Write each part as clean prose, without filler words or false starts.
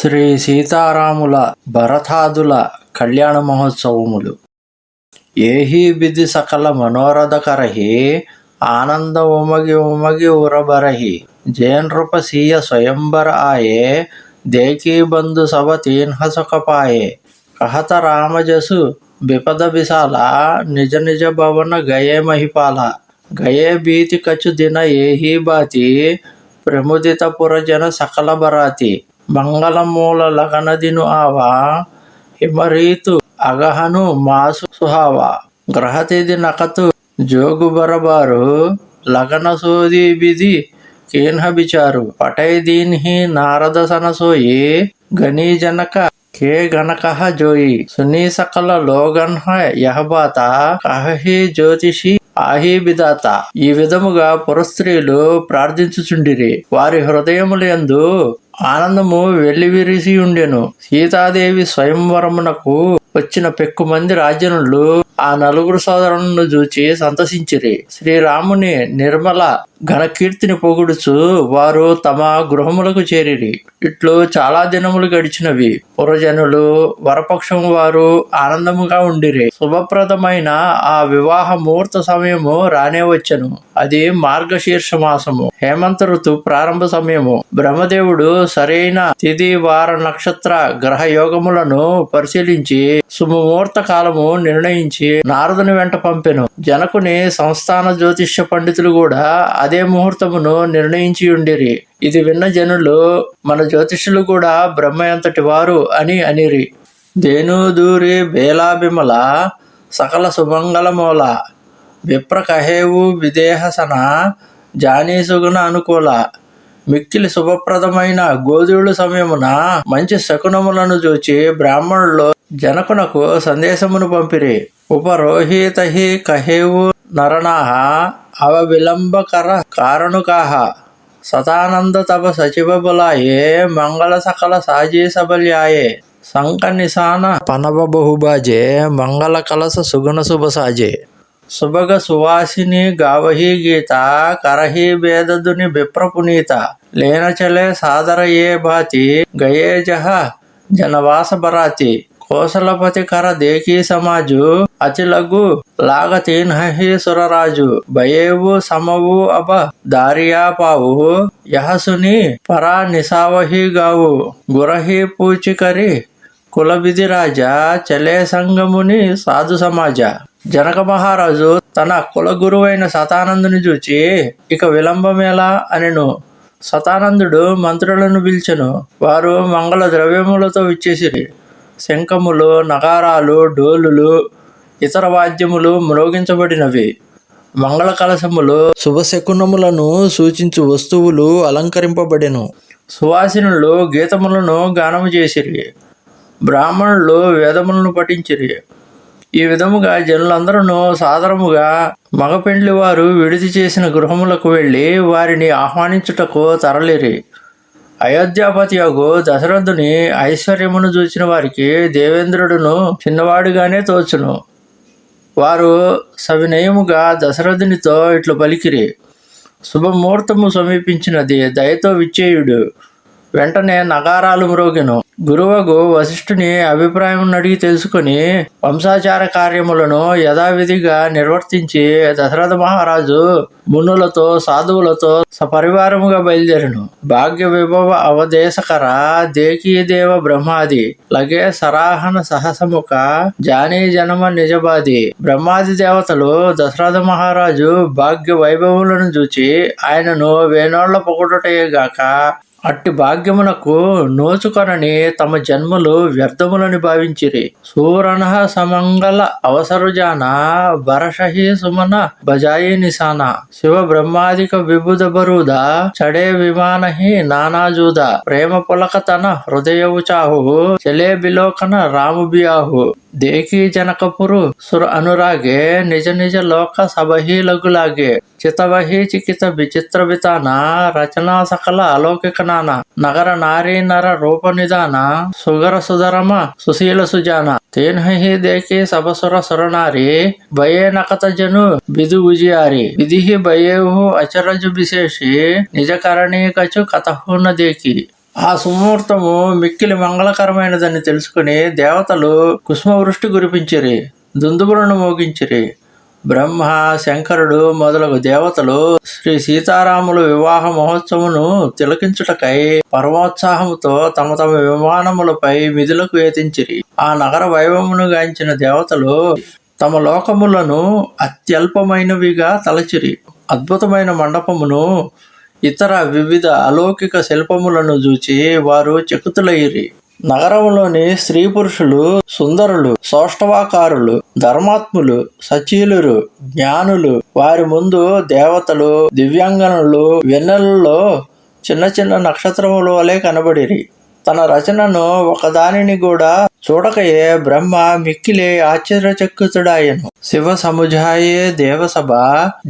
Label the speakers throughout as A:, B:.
A: శ్రీ సీతారాముల భరతాదుల కళ్యాణ మహోత్సవములు. ఏహీ బిది సకల మనోరథకరహి ఆనంద ఉమగి ఉమగి ఉరబరహి జేనృప సీయ స్వయంబర ఆయే దేకీ బంధు సభ తీన్హసుక పాయే కహత రామజసు బిపద బిసాల నిజ నిజ భవన గయే మహిపాల గయే భీతి కచు దిన ఏహీ బాతి ప్రముదిత పురజన సకల బరాతి మంగళమూల లగన దిను ఆవా హిమరీతు అగహను మాసు సుహావా గ్రహతిథి నకతు జోగు బరబారు లగన సోది బిది కేన్హ బిచారు పటై దీన్హి నారద సనసోయి గనీ జనక కే గణకహ జోయి సునీ సకల లోగన్హ యహబాత కహహి జ్యోతిషి ఆహీ బిదాత. ఈ విధముగా పురస్త్రీలు ప్రార్థించుచుండిరి. వారి హృదయములందు ఆనందము వెల్లివిరిసి ఉండెను. సీతాదేవి స్వయంవరమునకు వచ్చిన పెక్కుమంది రాజ్యనులు ఆ నలుగురు సోదరులను చూచి సంతసించిరి. శ్రీరాముని నిర్మల ఘనకీర్తిని పొగుడుచు వారు తమ గృహములకు చేరిరి. ఇట్లు చాలా దినములు గడిచినవి. పురజనులు వరపక్షం వారు ఆనందముగా ఉండిరి. శుభప్రదమైన ఆ వివాహ ముహూర్త సమయము రానే వచ్చెను. అది మార్గశీర్ష మాసము, హేమంత ఋతు ప్రారంభ సమయము. బ్రహ్మదేవుడు సరైన తిథి వార నక్షత్ర గ్రహ యోగములను పరిశీలించి శుభముహూర్త కాలము నిర్ణయించి నారదుని వెంట పంపెను. జనకుని సంస్థాన జ్యోతిష్య పండితులు కూడా అదే ముహూర్తమును నిర్ణయించి ఉండిరి. ఇది విన్న జనులు మన జ్యోతిష్యులు కూడా బ్రహ్మ ఎంతటి వారు అని అనిరి. దేనూదూరి బేలాభిమల సకల సుమంగళమూల విప్ర కహేవు విదేహసన జానీసుగుణ అనుకూల మిక్కిలి శుభప్రదమైన గోధుడు సమయమున మంచి శకునములను చూచి బ్రాహ్మణులు జనకునకు సందేశమును పంపిరి. ఉపరోహితహి కహేవు నరనాహ అవ విలంబకర కారణుకాహ సతానంద తప సచివ బలాయే మంగళ సకల సాజీ సబల్యాయే సంక నిశాన పనవ బహుబాజే మంగళ కలస సుగుణ శుభ సాజే సుభగ సువాసిని గావహి గీత కరహి భేదదుని విప్ర పునీత లేనచలే సాదర ఏ భాతి గయే జహ జనవాస బరాతి కోసలపతి కర దేకీ సమాజు అతి లఘు లాగ తీన్హి సురరాజు భయేవు సమవు అబ దారియా పావు యహసుని పరా నిసావహి గావు గురహి పూచికరి కులవిధి రాజా చలే సంగముని సాధు సమాజ. జనక మహారాజు తన కుల గురువైన శతానందుని చూచి ఇక విలంబమేలా అనెను. శతానందుడు మంత్రులను పిలిచెను. వారు మంగళ ద్రవ్యములతో విచ్చేసిరి. శంఖములు, నగారాలు, డోలులు, ఇతర వాద్యములు మ్రోగించబడినవి. మంగళ కలశములు, శుభశకునములను సూచించు వస్తువులు అలంకరింపబడెను. సువాసినులు గీతములను గానము చేసిరి. బ్రాహ్మణులు వేదములను పఠించిరి. ఈ విధముగా జనులందరూ సాదరముగా మగ పెండ్లి వారు విడిది చేసిన గృహములకు వెళ్ళి వారిని ఆహ్వానించుటకు తరలిరి. అయోధ్యాపతియగు దశరథుని ఐశ్వర్యమును చూచిన వారికి దేవేంద్రుడును చిన్నవాడుగానే తోచును. వారు సవినయముగా దశరథునితో ఇట్లు పలికిరి. శుభముహూర్తము సమీపించినది, దయతో విచ్చేయుడు. వెంటనే నగారాలు మ్రోగెను. గురువగు వశిష్ఠుని అభిప్రాయం అడిగి తెలుసుకుని వంశాచార కార్యములను యథావిధిగా నిర్వర్తించి దశరథ మహారాజు మునులతో సాధువులతో సపరివారముగా బయలుదేరను. భాగ్య విభవ అవదేశకర దేకీ దేవ బ్రహ్మాది లగే సరాహన సహసముఖ జానీ జనమ నిజబాది. బ్రహ్మాది దేవతలు దశరథ మహారాజు భాగ్య వైభవములను చూచి ఆయనను వేనోళ్ల పొగడుటయేగాక అట్టి భాగ్యమునకు నోచుకొనని తమ జన్మలు వ్యర్థములని భావించిరి. సూరణ సమంగళ అవసరుజాన బరషహి సుమన బజాయి నిశాన శివ బ్రహ్మాదిక విబుధ బరుద చడే విమానహి నానాజూద ప్రేమ పులకతన హృదయవు చాహు చలే బిలోకన రాము బియాహు దేకీ జనకపురు సుర అనురాగే నిజ నిజ లోక సభహి లఘులాగే చితవహి చికిత విచిత్ర వితాన రచనా సకల అలౌకిక నాన నగర నారీ నర రూప నిదాన సుగర సుధరమ సుశీల సుజాన తేన్హి దేకే సభసుర సురనారి భయే నకత జను బిదు ఉజియారి విధిహి భయేహు అచరజు విశేషి నిజ కరణీకచు కథహున దేకి. ఆ సుముహూర్తము మిక్కిలి మంగళకరమైనదని తెలుసుకుని దేవతలు కుసుమవృష్టి కురిపించిరి, దుందుబులను మోగించిరి. బ్రహ్మ, శంకరుడు మొదలగు దేవతలు శ్రీ సీతారాముల వివాహ మహోత్సవమును తిలకించుటకై పరమోత్సాహముతో తమ తమ విమానములపై మిధులకు యతించిరి. ఆ నగర వైభవమును గాంచిన దేవతలు తమ లోకములను అత్యల్పమైనవిగా తలచిరి. అద్భుతమైన మండపమును ఇతర వివిధ అలౌకిక శిల్పములను చూచి వారు చకితులైరి. నగరంలోని స్త్రీ పురుషులు, సుందరులు, సౌష్ఠవాకారులు, ధర్మాత్ములు, సచీలురు, జ్ఞానులు, వారి ముందు దేవతలు, దివ్యాంగనులు వెన్నెలలో చిన్న చిన్న నక్షత్రముల వలె కనబడిరి. తన రచనను ఒకదానిని కూడా చూడకయే బ్రహ్మ మిక్కిలి ఆశ్చర్యచకితుడాయను. శివ సముజాయే దేవసభ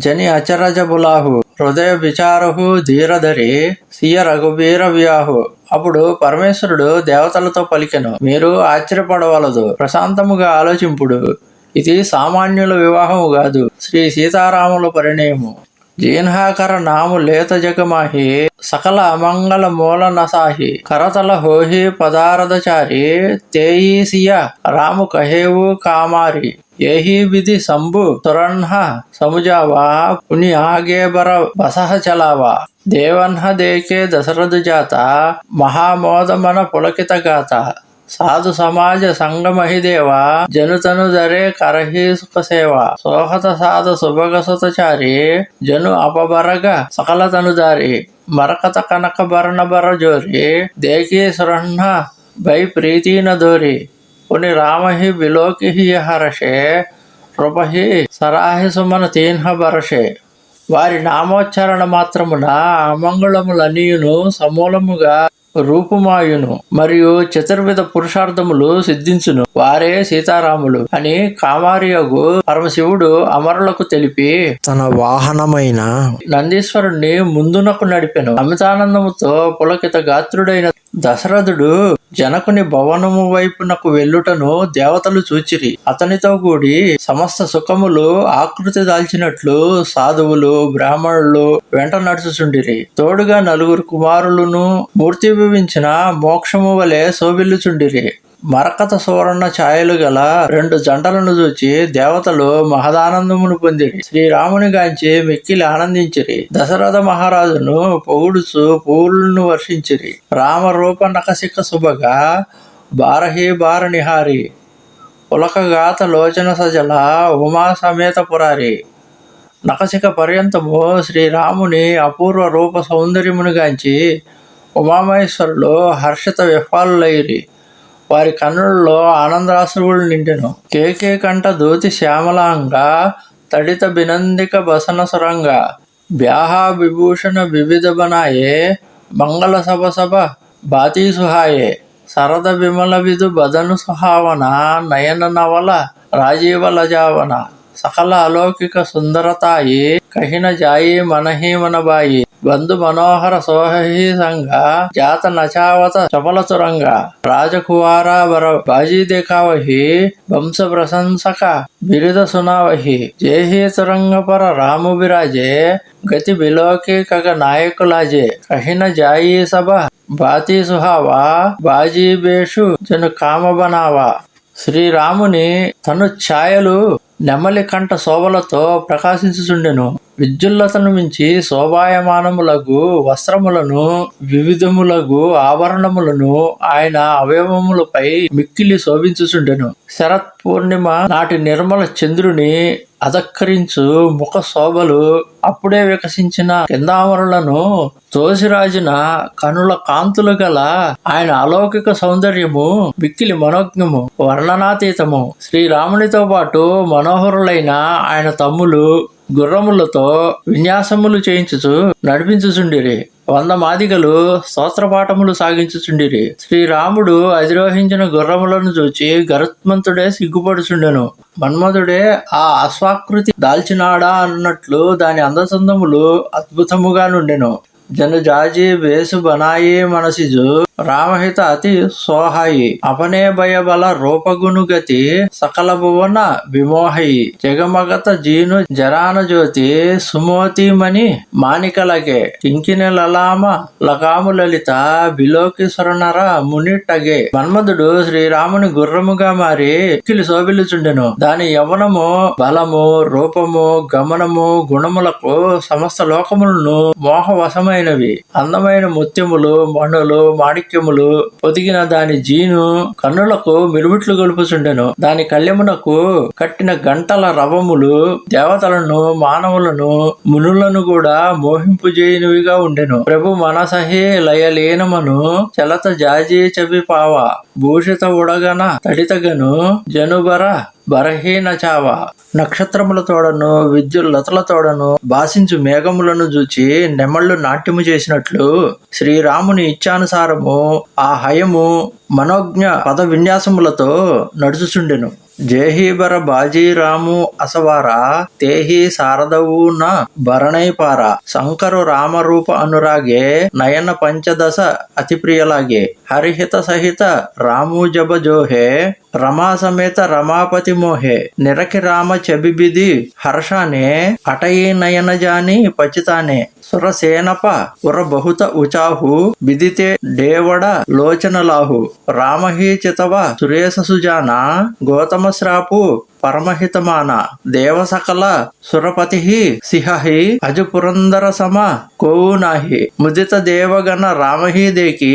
A: జని అచరజ బులాహు హృదయ విచారహు ధీరధరి సియ రఘుబీర వ్యాహు. అప్పుడు పరమేశ్వరుడు దేవతలతో పలికెను, మీరు ఆశ్చర్యపడవలదు, ప్రశాంతముగా ఆలోచింపుడు. ఇది సామాన్యుల వివాహము కాదు, శ్రీ సీతారాముల పరిణయము. జీన్హాకర నాము లేత జగమాహి సకల అమంగళ మూల నసాహి కరతల హోహి పదారధచారి తేయి సియ రాము కహేవు కామారి ఏహి విధి సంభు తురన్హ సముజావా పుని ఆగే బర బసహ చలావా దేవన్హ దేకే దశరథు జాత మహామోదమన పులకిత గాత సాధు సమాజ సంగమహిదేవ జనుతను ధరే కరహి సుఖ సేవ సోహత సాధ సుభగసుతచారి జను అపబరగ సకల తనుదారి మరకత కనక భరణ బర జోరి దేకి సురహ్న భై ప్రీతిన దోరి పుని రామహి బిలోకి హరషే రూపహి సరాహి సుమన తీన్హ బరషే. వారి నామోచ్చారణ మాత్రమున అమంగళములన్నీయును సమూలముగా రూపుమాయును మరియు చతుర్విధ పురుషార్థములు సిద్ధించును. వారే సీతారాములు అని కామారియగు పరమశివుడు అమరులకు తెలిపి తన వాహనమైన నందీశ్వరుణ్ణి ముందునకు నడిపెను. అమితానందముతో పులకిత గాత్రుడైన దశరథుడు జనకుని భవనము వైపునకు వెళ్ళుటను దేవతలు చూచిరి. అతనితో కూడి సమస్త సుఖములు ఆకృతి దాల్చినట్లు సాధువులు, బ్రాహ్మణులు వెంట నడుచుచుండిరి. తోడుగా నలుగురు కుమారులను మూర్తిభవించిన మోక్షము వలె శోభిల్లుచుండిరి. మరకత సువర్ణ ఛాయలు గల 2 జంటలను చూచి దేవతలు మహదానందమును పొందిరి. శ్రీరాముని గాంచి మిక్కిలి ఆనందించిరి. దశరథ మహారాజును పొగుడుచు పువ్వులను వర్షించిరి. రామరూప నకసిక శుభగా బారహి బార నిహారి పులకగాత లోచన సజల ఉమా సమేత పురారి. నకసిక పర్యంతము శ్రీరాముని అపూర్వ రూప సౌందర్యమును గాంచి ఉమామహేశ్వరులు హర్షిత విహ్వాలులైరి. వారి కన్నులలో ఆనందాశ్రువులు నిండెను. కేకే కంట దూతి శ్యామలాంగ తడిత బినందిక బసన సురంగ బ్యాహా విభూషణ వివిధ బనాయే మంగళ సభ సభ బాతీ సుహాయే సరద విమల విధు బదను సుహావన నయన నవల రాజీవ లజావన సకల అలౌకిక సుందరతాయి కహిన జాయి మనహి మనబాయి బంధు మనోహర సోహి సంగ జాత నచావత చపల తురంగ రాజకువార బర బాజీ దేఖావహి వంశ ప్రశంసక బిరుద సునావహి జేహి తురంగ పర రాము బిరాజే గతి బిలోకి కగ నాయకులాజే కహిన జాయి సభ బాతీ సుహావా బాజీ బేషు జను కామ బనావా. శ్రీరాముని తను ఛాయలు నెమలి కంట శోభలతో ప్రకాశించుచుండెను. విద్యుల్లతను మించి శోభాయమానములగు వస్త్రములను వివిధములగు ఆభరణములను ఆయన అవయవములపై మిక్కిలి శోభించుచుండెను. శరత్ పూర్ణిమ నాటి నిర్మల చంద్రుని అధక్కరించు ముఖ శోభలు అప్పుడే వికసించిన కిందామరులను తోసిరాజున కనుల కాంతులు గల ఆయన అలౌకిక సౌందర్యము మిక్కిలి మనోజ్ఞము, వర్ణనాతీతము. శ్రీరామునితో పాటు మనోహరులైన ఆయన తమ్ములు గుర్రములతో విన్యాసములు చేయించుచు నడిపించుచుండిరి. 100 మాదిగలు స్తోత్రపాఠములు సాగించుచుండిరి. శ్రీరాముడు అధిరోహించిన గుర్రములను చూచి గరుత్మంతుడే సిగ్గుపడుచుండెను. మన్మధుడే ఆ అశ్వాకృతి దాల్చినాడా అన్నట్లు దాని అందచందములు అద్భుతముగా నుండెను. జనజాజి వేసు బనాయి మనసిజు రామహిత అతి సోహాయి అపనే భయబల రూపగుణుగతి సకల భువన విమోహయి జగమగత జీను జరాన జ్యోతి సుమోతిమణి మానికలగే కింకిని లలామ లకాము లలిత బిలోకిస్వరనర మునిట్టగే మన్మధుడు శ్రీరాముని గుర్రముగా మారి మిక్కిలి శోభిల్లుచుండెను. దాని యవ్వనము బలము రూపము గమనము గుణములకు సమస్త లోకములను మోహవశమైనవి. అందమైన ముత్యములు మణులు మాణిక్యములు పొదిగిన దాని జీను కన్నులకు మిరుమిట్లు గొలుపుచుండెను. దాని కళ్యమునకు కట్టిన గంటల రవములు దేవతలను మానవులను మునులను కూడా మోహింపుజేయునివిగా ఉండెను. ప్రభు మనసహి లయలీనమను చలత జాజీ చబిపావ భూషిత ఉడగన తడితగను జనుబర బరహీన చావ నక్షత్రములతోడను విద్యుల్లతలతోడను భాషించు మేఘములను చూచి నెమళ్ళు నాట్యము చేసినట్లు శ్రీరాముని ఇచ్చానుసారము ఆ హయము మనోజ్ఞ పద విన్యాసములతో నడుచుచుండెను. జేహీబర బాజీరాము అసవారా తేహి శారదవు న భరణైపార శంకరు రామరూప అనురాగే నయన పంచదశ అతి ప్రియలాగే హరిహిత సహిత రాము జబ జోహే రమా సమేత రమాపతి మోహే నిరకి రామ చబిబిది హర్షానే అటయీ నయన జాని పచితానే సురసేనప ఉర బహుత ఉచాహు బిదితే డేవడ లోచనలాహు రామహి చితవ సురేశ సుజాన గౌతమ శ్రాపు పరమహితమాన దేవసకల సురపతి సిహి అజు పురందర సమ కోవు నాహి ముదిత దేవగణ రామహి దేకి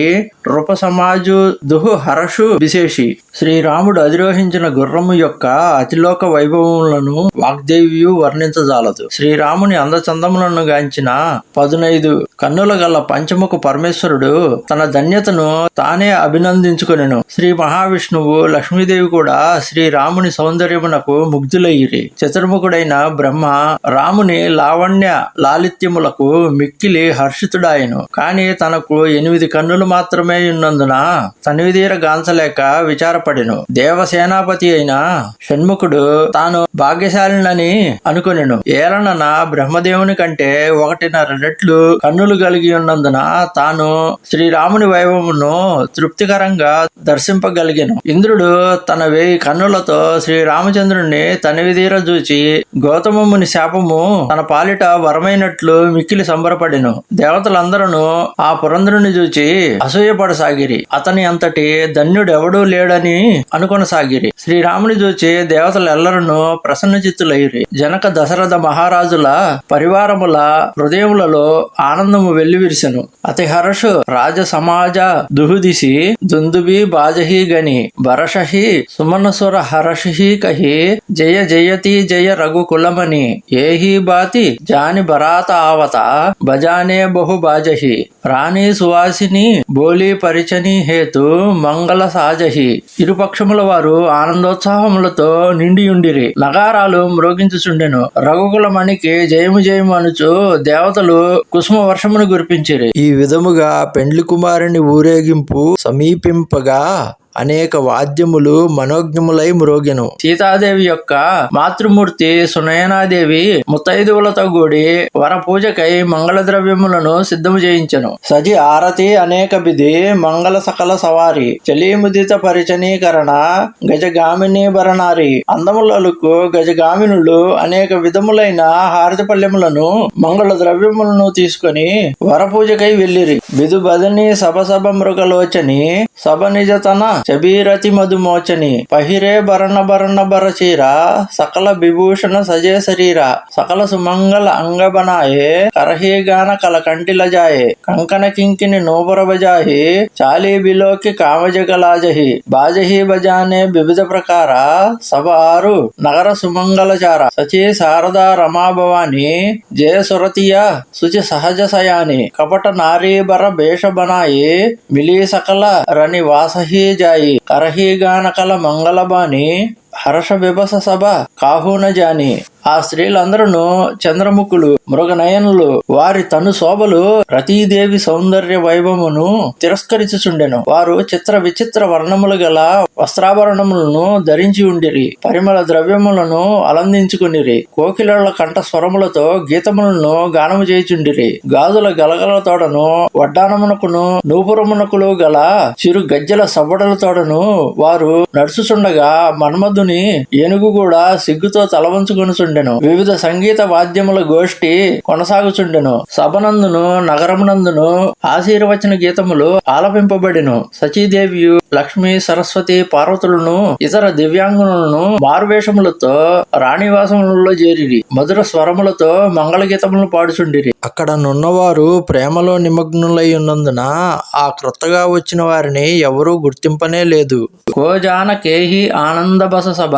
A: రూప సమాజు దుహు హరషు విశేషి శ్రీరాముడు అధిరోహించిన గుర్రము యొక్క అతిలోక వైభవములను వాగ్దేవియు వర్ణించజాలదు. శ్రీరాముని అందచందములను గాంచిన 15 కన్నుల గల పంచముఖ పరమేశ్వరుడు తన ధన్యతను తానే అభినందించుకొనెను. శ్రీ మహావిష్ణువు లక్ష్మీదేవి కూడా శ్రీరాముని సౌందర్యమునకు ముగ్ధులయ్యిరి. చతుర్ముఖుడైన బ్రహ్మ రాముని లావణ్య లాలిత్యములకు మిక్కిలి హర్షితుడాయను. కాని తనకు 8 కన్నులు మాత్రమే ఉన్నందున తనివిదీర గాంచలేక విచారపడెను. దేవసేనాపతి అయిన షణ్ముఖుడు తాను భాగ్యశాలినని అనుకొనెను. ఏలనన బ్రహ్మదేవుని కంటే 1.5 రెట్లు కన్నులు కలిగి ఉన్నందున తాను శ్రీరాముని వైభవమును తృప్తికరంగా దర్శింపగలిగెను. ఇంద్రుడు తన 1000 కన్నులతో శ్రీరామచంద్రుణ్ణి తనివిదీర చూచి గౌతమముని శాపము తన పాలిట వరమైనట్లు మిక్కిలి సంబరపడెను. దేవతలందరూ ఆ పురంధరుని చూచి అసూయపడసాగిరి. అతని అంతటి ధన్యుడెవడూ లేడని అనుకొనసాగిరి. శ్రీరాముని చూచి దేవతలెల్లరూ ప్రసన్న చిత్తులైరి. జనక దశరథ మహారాజుల పరివారముల హృదయములలో ఆనందము వెల్లివిరిసెను. అతి హర్షు రాజ సమాజ దుహుదిసి దుందుబి బాజహి గని బరషహి సుమనసుర హర్షి కహి జయ జయతి జయ రఘుకులమని ఏహి బాతి జాని బరాత ఆవత బజానే బహు బాజహి రాణి సువాసిని బోలి పరిచని హేతు మంగళ సాజహి. ఇరుపక్షముల వారు ఆనందోత్సాహములతో నిండియుండిరి. నగారాలు మ్రోగించుచుండెను. రఘుకులమణికి జయము జయము అనుచు దేవతలు కుసుమ వర్షమును కురిపించిరి. ఈ విధముగా పెండ్లి కుమారుని ఊరేగింపు సమీపింపగా అనేక వాద్యములు మనోజ్ఞములై మ్రోగెను. సీతాదేవి యొక్క మాతృమూర్తి సునయనాదేవి ముత్తైదువులతో కూడి వర పూజకై మంగళ ద్రవ్యములను సిద్ధము చేయించెను. సజి ఆరతి అనేక బిధి మంగళ సకల సవారి చలీముదిత పరిచనీకరణ గజగామిని భరణారి అందములకు గజగామినులు అనేక విధములైన హారతి పల్లెములను మంగళ ద్రవ్యములను తీసుకొని వరపూజకై వెళ్ళిరి. బిదు బదని సభ సభ మృగలోచని సభ నిజతన చబీరతి మధుమోచని పహిరే భరణ భరణ భరచీర సకల విభూషణ సజే శరీర సకల సుమంగళ అంగబనాయే కరహీగాన కల కంటిలజాయే కంకణ కింకిని నోపుర బజాహి చాలీ బిలోకి కామజగలాజహి బాజహి బజానే వివిధ ప్రకార సభ 6 నగర సుమంగళచార సచి శారదా రమా భవాని జయ సురతియ శుచి సహజ సయాని కపట నారీబర భేష బనాయి మిలీ సకల రని వాసహి జాయి కరహీగాన కల మంగళబాని హర్ష విభస సభ కాహు న జాని ఆ స్త్రీలందరూ చంద్రముఖులు, మృగనయనులు. వారి తను శోభలు రతీదేవి సౌందర్య వైభవమును తిరస్కరించుచుండెను. వారు చిత్ర విచిత్ర వర్ణములు గల వస్త్రాభరణములను ధరించి ఉండిరి. పరిమళ ద్రవ్యములను అలందించుకునిరి. కోకిలల కంఠ స్వరములతో గీతములను గానము చేయుచుండిరి. గాజుల గలగలతోడను వడ్డానమునకును నూపురమునకులు గల చిరు గజ్జల సవ్వడలతోడను వారు నడుచుచుండగా మన్మధుని ఏనుగు కూడా సిగ్గుతో తలవంచుకొనుచుండెను. వివిధ సంగీత వాద్యముల గోష్ఠి కొనసాగుచుండెను. సభనందును నగరమునందును ఆశీర్వచన గీతములు ఆలపింపబడిను. సచీదేవియు లక్ష్మి సరస్వతి పార్వతులను ఇతర దివ్యాంగులను మారువేషములతో రాణివాసములలో చేరిరి. మధుర స్వరములతో మంగళగీతములను పాడుచుండిరి. అక్కడ నున్నవారు ప్రేమలో నిమగ్నులై ఉన్నందున ఆ క్రొత్తగా వచ్చిన వారిని ఎవరూ గుర్తింపనే లేదు. కోజానకేహి ఆనంద బస సభ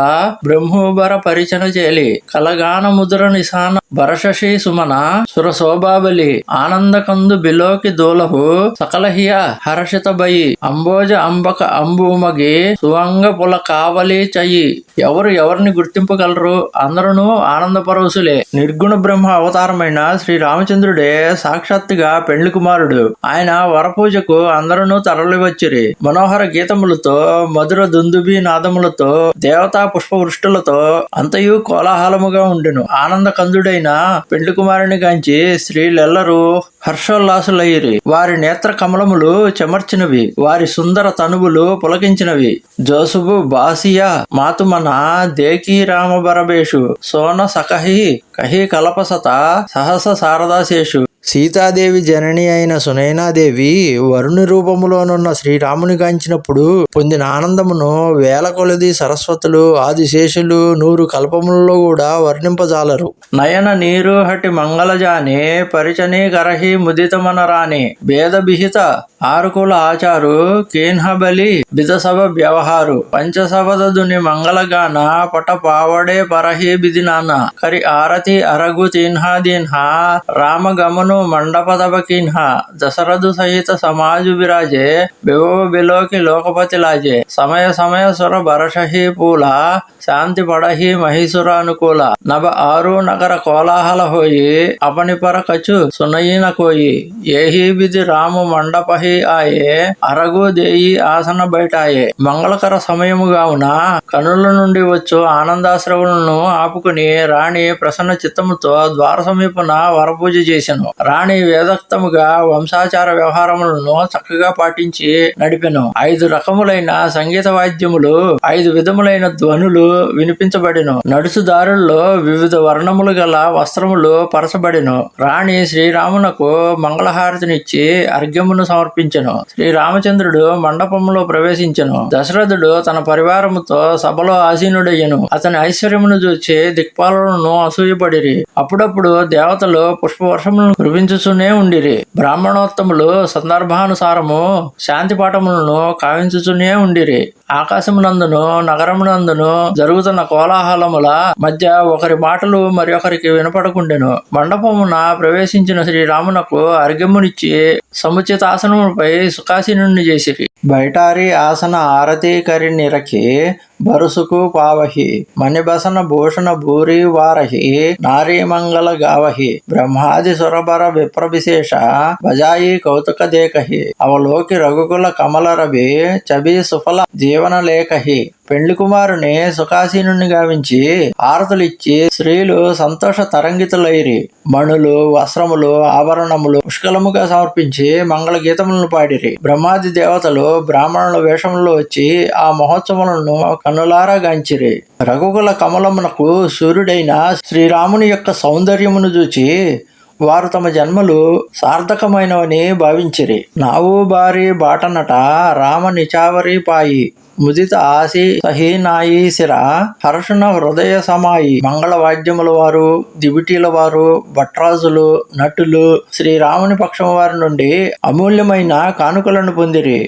A: బ్రహ్మోబర పరిచన చేలి కలగాన ముద్ర నిశాన భరషి సుమన సురశోభాబలి ఆనందకందు బిలోకి దూలహు సకలహియ హర్షిత బయి అంబోజ అంబక అంబుమగి సువంగ పుల కావలి చయి. ఎవరు ఎవరిని గుర్తింపగలరు? అందరూ ఆనంద పరవశులే. నిర్గుణ బ్రహ్మ అవతారమైన శ్రీ రామచంద్రుడే సాక్షాత్తుగా పెండ్లి కుమారుడు. ఆయన వరపూజకు అందరూ తరలివచ్చిరి. మనోహర గీతములతో మధుర దుందుబి నాదములతో దేవతా పుష్పవృష్టులతో అంతయు కోలాహలముగా ఉండెను. ఆనంద కందుడైన పెండ్లి కుమారుని గాంచి స్త్రీలెల్లరూ హర్షోల్లాసులయ్యిరి. వారి నేత్ర కమలములు చెమర్చినవి, వారి సుందర తనువులు పులకించినవి. జోసుబు బాసియా మాతుమన దేకీ రామ బరబేషు సోన సకహి కహి కలపసత సహస శారదాశేషు. సీతాదేవి జనని అయిన సునైనాదేవి వరుణి రూపములోనున్న శ్రీరాముని గాంచినప్పుడు పొందిన ఆనందమును వేల కొలది సరస్వతులు ఆదిశేషులు 100 కల్పములలో కూడా వర్ణింపజాలరు. నయన నీరు హటి మంగళజాని పరిచని కరహి ముదితమన రాణి భేద బిహిత ఆరుకుల ఆచారు కేన్హబలి బిదసభ వ్యవహారు పంచసభదుని మంగళగాన పట పావడే పరహి బిదినాన కరి ఆరతి అరగు తిన్హా దిన్హా రామ గమను మండపదబ కిన్హ దశరథు సహిత సమాజు విరాజే బివవ బిలోకి లోకపతి లాజే సమయ సమయ సుర భరషహి పూల శాంతి పడహి మహిసుర అనుకూల నభ ఆరు నగర కోలాహల హోయి అపనిపర కచు సునయిన కోయి ఏహి బిది రాము మండపహి ఆయే అరగు దేయి ఆసన బయటాయే. మంగళకర సమయముగావున కనుల నుండి వచ్చు ఆనందాశ్రవులను ఆపుకుని రాణి ప్రసన్న చిత్తముతో ద్వార సమీపన వరపూజ చేసెను. రాణి వేదక్తముగా వంశాచార వ్యవహారములను చక్కగా పాటించి నడిపెను. 5 రకములైన సంగీత వాద్యములు 5 విధములైన ధ్వనులు వినిపించబడిను. నడుచుదారుల్లో వివిధ వర్ణములు గల వస్త్రములు పరచబడిను. రాణి శ్రీరామునకు మంగళహారతినిచ్చి అర్ఘ్యమును సమర్పించెను. శ్రీరామచంద్రుడు మండపములో ప్రవేశించెను. దశరథుడు తన పరివారముతో సభలో ఆసీనుడయ్యను. అతని ఐశ్వర్యమును చూచి దిక్పాలను అసూయపడిరి. అప్పుడప్పుడు దేవతలు పుష్పవర్షములను కురిపించుచునే ఉండిరి. బ్రాహ్మణోత్తములు సందర్భానుసారము శాంతి పాఠములను కావించుచునే ఉండిరి. ఆకాశమునందును నగరమునందును జరుగుతున్న కోలాహలముల మధ్య ఒకరి మాటలు మరి ఒకరికి వినపడకుండెను. మండపమున ప్రవేశించిన శ్రీరామునకు అర్ఘ్యమునిచ్చి సముచితాసనముపై సుఖాసీనుని చేసిరి. బైటారి ఆసన ఆరతి కరి నిరకి బరుసుకు పావహి మణిబసన భూషణ భూరి వారహి నారీ మంగళ గావహి బ్రహ్మాది సురబర విప్రవిశేష బజాయి కౌతుక దేకహి అవలోకి రఘుకుల కమల రవి చబి సుఫల జీవన లేఖహి. పెండ్లి కుమారుని సుఖాసీనుని గావించి హారతులిచ్చి స్త్రీలు సంతోష తరంగితులైరి. మణులు వస్త్రములు ఆభరణములు పుష్కలముగా సమర్పించి మంగళ గీతములను పాడిరి. బ్రహ్మాది దేవతలు బ్రాహ్మణుల వేషములో వచ్చి ఆ మహోత్సవములను కన్నులారా గాంచిరి. రఘుకుల కమలమునకు సూర్యుడైన శ్రీరాముని యొక్క సౌందర్యమును చూచి వారు తమ జన్మలు సార్థకమైనవని భావించిరి. నావు బారి బాటనట రామ నిచావరి పాయి ముదిత ఆసి సహీనాయి శిర హర్షణ హృదయ సమాయి. మంగళ వాద్యముల వారు, దివిటీల వారు, భట్రాజులు, నటులు శ్రీరాముని పక్షము వారి నుండి అమూల్యమైన కానుకలను పొందిరి.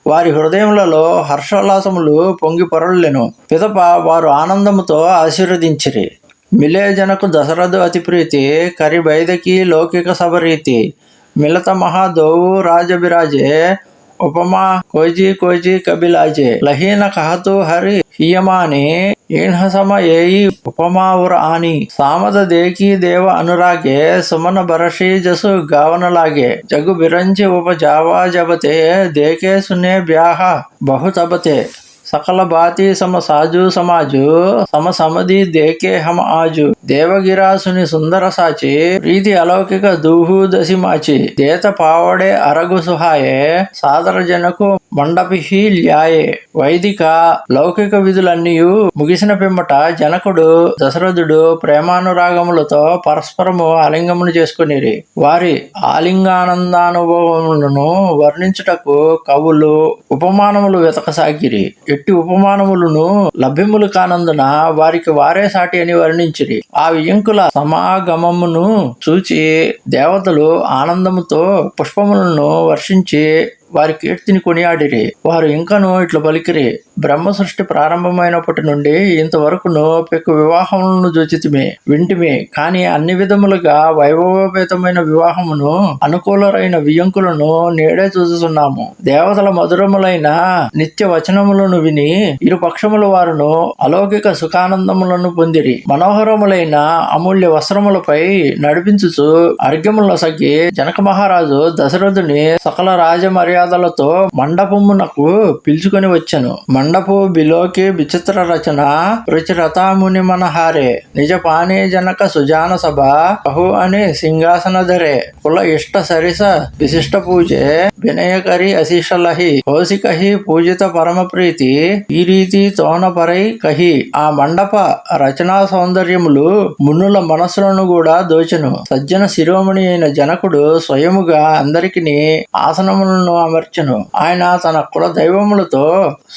A: వారి హృదయములలో హర్షోల్లాసములు పొంగి పొరలెను. పిదప వారు ఆనందముతో ఆశీర్వదించిరి. మిలేజనకు దశరథు అతి ప్రీతి కరి బైదకి లౌకిక సభరీతి మిలత మహాదోవు రాజబిరాజే ఉపమా కోజీ కోజీ కబిలాజే లహీన కహతు హరి హియమాని ఈన్హసమ ఏయి ఉపమావుర ఆని సామద దేకీ దేవ అనురాగే సుమన బరషీ జసు గావనలాగే జగు బిరంచి ఉపజావా జబతే దేకే సునే బ్యాహ బహుతబతే सकल बाती सम साजू समाजू सम समदी देके हम आजू देवगिरा सुनि सुंदर साची प्रीति अलौकिक दूहू दसी माची देत पावड़े अरगु सुहाये सादर जनకు మండపిహి ల్యాయే వైదిక లౌకిక విధులన్నీయు ముగిసిన పిమ్మట జనకుడు దశరథుడు ప్రేమానురాగములతో పరస్పరము ఆలింగమును చేసుకునిరి. వారి ఆలింగానందానుభవములను వర్ణించుటకు కవులు ఉపమానములు వెతకసాగిరి. ఎట్టి ఉపమానములను లభ్యములు కానందున వారికి వారే సాటి అని వర్ణించిరి. ఆ వియంకుల సమాగమమును చూచి దేవతలు ఆనందముతో పుష్పములను వర్షించి వారి కీర్తిని కొనియాడిరి. వారు ఇంకను ఇట్లా పలికిరి, బ్రహ్మ సృష్టి ప్రారంభమైనప్పటి నుండి ఇంతవరకును పెక్కు వివాహములను చూచితిమి వింటిమి, కానీ అన్ని విధములుగా వైభవోపేతమైన వివాహమును అనుకూలరైన వియంకులను నేడే చూస్తున్నాము. దేవతల మధురములైన నిత్య వచనములను విని ఇరు పక్షముల వారును అలౌకిక సుఖానందములను పొందిరి. మనోహరములైన అమూల్య వస్త్రములపై నడిపించుచు అర్ఘ్యముల సగ్గి జనక మహారాజు దశరథుని సకల రాజ మర్యాదలతో మండపమునకు పిలుచుకొని వచ్చెను. మండపు బిలోకి విచిత్ర రచన రుచిరతాముని మనహారే నిజ పానీ జనక సుజాన సభ బహు అని సింహాసన ధరే కుల ఇష్ట సరిస విశిష్ట పూజే వినయకరి అశీషలహి కౌశికహి పూజిత పరమ ప్రీతి ఈ రీతి తోన పరై కహి. ఆ మండప రచనా సౌందర్యములు మునుల మనస్సులను కూడా దోచెను. సజ్జన శిరోమణి అయిన జనకుడు స్వయముగా అందరికి ఆసనములను అమర్చెను. ఆయన తన కుల దైవములతో